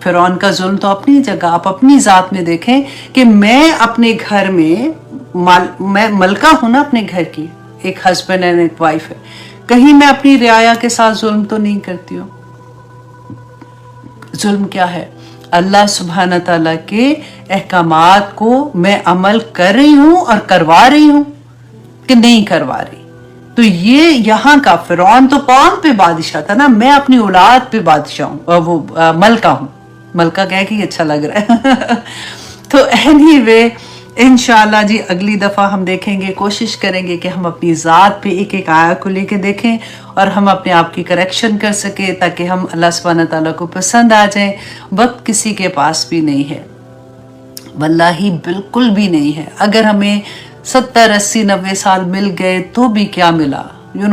فرعون کا ظلم تو اپنی جگہ, آپ اپنی ذات میں دیکھیں کہ میں اپنے گھر میں ملکہ ہوں نا اپنے گھر کی, ایک ہسبینڈ اینڈ ایک وائف ہے, کہیں میں اپنی رعایا کے ساتھ ظلم تو نہیں کرتی ہوں. ظلم کیا ہے؟ اللہ سبحانہ تعالیٰ کے احکامات کو میں عمل کر رہی ہوں اور کروا رہی ہوں کہ نہیں کروا رہی. تو یہ یہاں کا فرعون تو قوم پہ بادشاہ تھا نا, میں اپنی اولاد پہ بادشاہ ہوں, اور وہ ملکہ ہوں. ملکہ کہہ کے اچھا لگ رہا ہے. تو اینی وے انشاءاللہ جی اگلی دفعہ ہم دیکھیں گے, کوشش کریں گے کہ ہم اپنی ذات پہ ایک ایک آیت کو لے کے دیکھیں اور ہم اپنے آپ کی کریکشن کر سکیں تاکہ ہم اللہ سبحانہ تعالیٰ کو پسند آ جائیں. وقت کسی کے پاس بھی نہیں ہے, واللہ بالکل بھی نہیں ہے. اگر ہمیں 70 80 90 سال مل گئے تو بھی کیا ملا,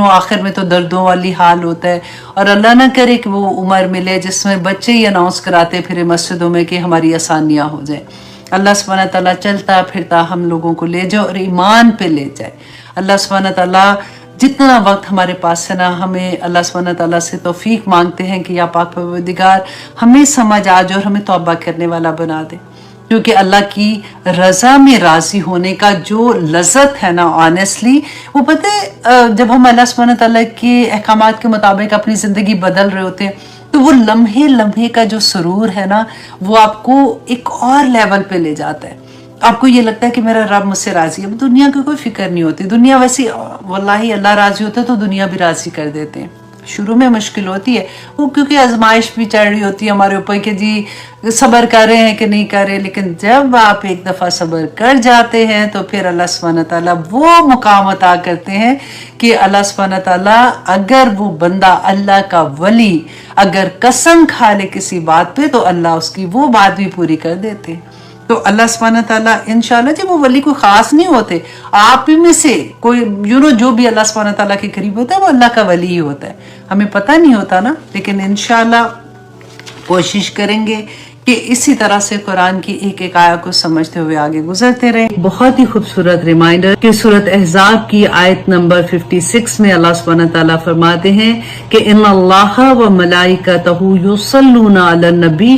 آخر میں تو دردوں والی حال ہوتا ہے. اور اللہ نہ کرے کہ وہ عمر ملے جس میں بچے ہی اناؤنس کراتے پھرے مسجدوں میں کہ ہماری آسانیاں ہو جائیں. اللہ سبحانہ تعالیٰ چلتا پھرتا ہم لوگوں کو لے جائے اور ایمان پہ لے جائے. اللہ سبحانہ تعالیٰ جتنا وقت ہمارے پاس ہے نا, ہمیں اللہ سبحانہ تعالیٰ سے توفیق مانگتے ہیں کہ یا پاک پروردگار ہمیں سمجھ آ جائے اور ہمیں توبہ کرنے والا بنا دے. کیونکہ اللہ کی رضا میں راضی ہونے کا جو لذت ہے نا آنیسٹلی, وہ پتہ ہے جب ہم اللہ سبحانہ تعالیٰ کے احکامات کے مطابق اپنی زندگی بدل رہے ہوتے ہیں تو وہ لمحے کا جو سرور ہے نا وہ آپ کو ایک اور لیول پہ لے جاتا ہے. آپ کو یہ لگتا ہے کہ میرا رب مجھ سے راضی ہے. اب دنیا کی کوئی فکر نہیں ہوتی, دنیا ویسی واللہ اللہ راضی ہوتا ہے تو دنیا بھی راضی کر دیتے ہیں. شروع میں مشکل ہوتی ہے وہ, کیونکہ آزمائش بھی چڑھ رہی ہوتی ہے ہمارے اوپر کہ جی صبر کر رہے ہیں کہ نہیں کر رہے. لیکن جب آپ ایک دفعہ صبر کر جاتے ہیں تو پھر اللہ سبحانہ تعالیٰ وہ مقام عطا کرتے ہیں کہ اللہ سبحانہ تعالیٰ اگر وہ بندہ اللہ کا ولی اگر قسم کھا لے کسی بات پہ تو اللہ اس کی وہ بات بھی پوری کر دیتے. تو اللہ سبحانہ تعالیٰ انشاءاللہ جب وہ ولی کوئی خاص نہیں ہوتے, آپ میں سے کوئی جو بھی اللہ سبحانہ تعالیٰ کے قریب ہوتا ہے وہ اللہ کا ولی ہی ہوتا ہے. ہمیں پتہ نہیں ہوتا نا, لیکن انشاءاللہ کوشش کریں گے کہ اسی طرح سے قرآن کی ایک ایک آیت کو سمجھتے ہوئے آگے گزرتے رہے. بہت ہی خوبصورت ریمائنڈر کہ سورۃ احزاب کی آیت نمبر 56 میں اللہ سبحانہ تعالیٰ فرماتے ہیں کہ ان اللہ و ملائکتہ یصلون علی النبی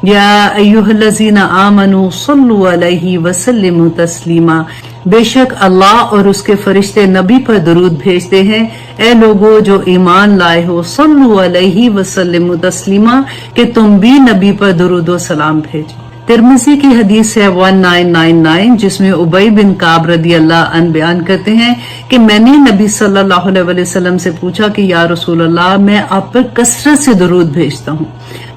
یا ایھا الذین آمنوا صلوا علیہ وسلموا تسلیما. بے شک اللہ اور اس کے فرشتے نبی پر درود بھیجتے ہیں. اے لوگو جو ایمان لائے ہو، صلو علیہ وسلم تسلیما، کہ تم بھی نبی پر درود و سلام بھیجو. ترمذی کی حدیث ہے 1999 جس میں ابی بن کعب رضی اللہ عنہ بیان کرتے ہیں کہ میں نے نبی صلی اللہ علیہ وسلم سے پوچھا کہ یا رسول اللہ، میں آپ پر کثرت سے درود بھیجتا ہوں،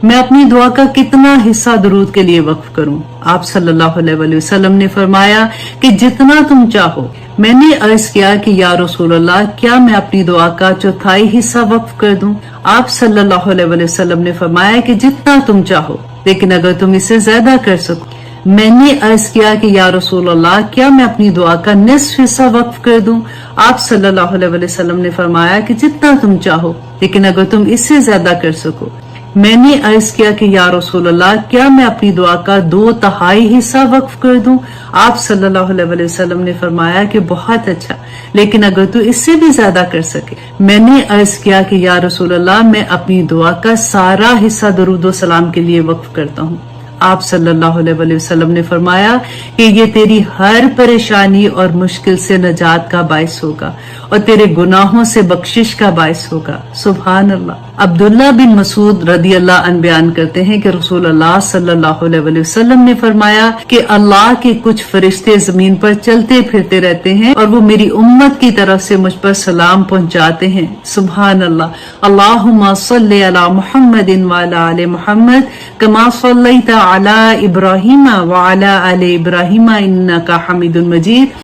میں اپنی دعا کا کتنا حصہ درود کے لیے وقف کروں؟ آپ صلی اللہ علیہ وسلم نے فرمایا کہ جتنا تم چاہو. میں نے عرض کیا کہ یا رسول اللہ، کیا میں اپنی دعا کا چوتھائی حصہ وقف کر دوں؟ آپ صلی اللہ علیہ وسلم نے فرمایا کہ جتنا تم چاہو، لیکن اگر تم اسے زیادہ کر سکو. میں نے عرض کیا کہ یا رسول اللہ، کیا میں اپنی دعا کا نصف حصہ وقف کر دوں؟ آپ صلی اللہ علیہ وسلم نے فرمایا کہ جتنا تم چاہو، لیکن اگر تم اس سے زیادہ کر سکو. میں نے عرض کیا کہ یا رسول اللہ، کیا میں اپنی دعا کا 2/3 حصہ وقف کر دوں؟ آپ صلی اللہ علیہ وسلم نے فرمایا کہ بہت اچھا، لیکن اگر تو اس سے بھی زیادہ کر سکے. میں نے عرض کیا کہ یا رسول اللہ، میں اپنی دعا کا سارا حصہ درود و سلام کے لیے وقف کرتا ہوں. آپ صلی اللہ علیہ وسلم نے فرمایا کہ یہ تیری ہر پریشانی اور مشکل سے نجات کا باعث ہوگا اور تیرے گناہوں سے بخشش کا باعث ہوگا. سبحان اللہ. عبداللہ بن مسعود رضی اللہ عنہ بیان کرتے ہیں کہ رسول اللہ صلی اللہ علیہ وسلم نے فرمایا کہ اللہ کے کچھ فرشتے زمین پر چلتے پھرتے رہتے ہیں اور وہ میری امت کی طرف سے مجھ پر سلام پہنچاتے ہیں. سبحان اللہ. اللہم صلی علی محمد وعلی آل محمد کما صلیت علی ابراہیم وعلی آل ابراہیم انک حمید مجید.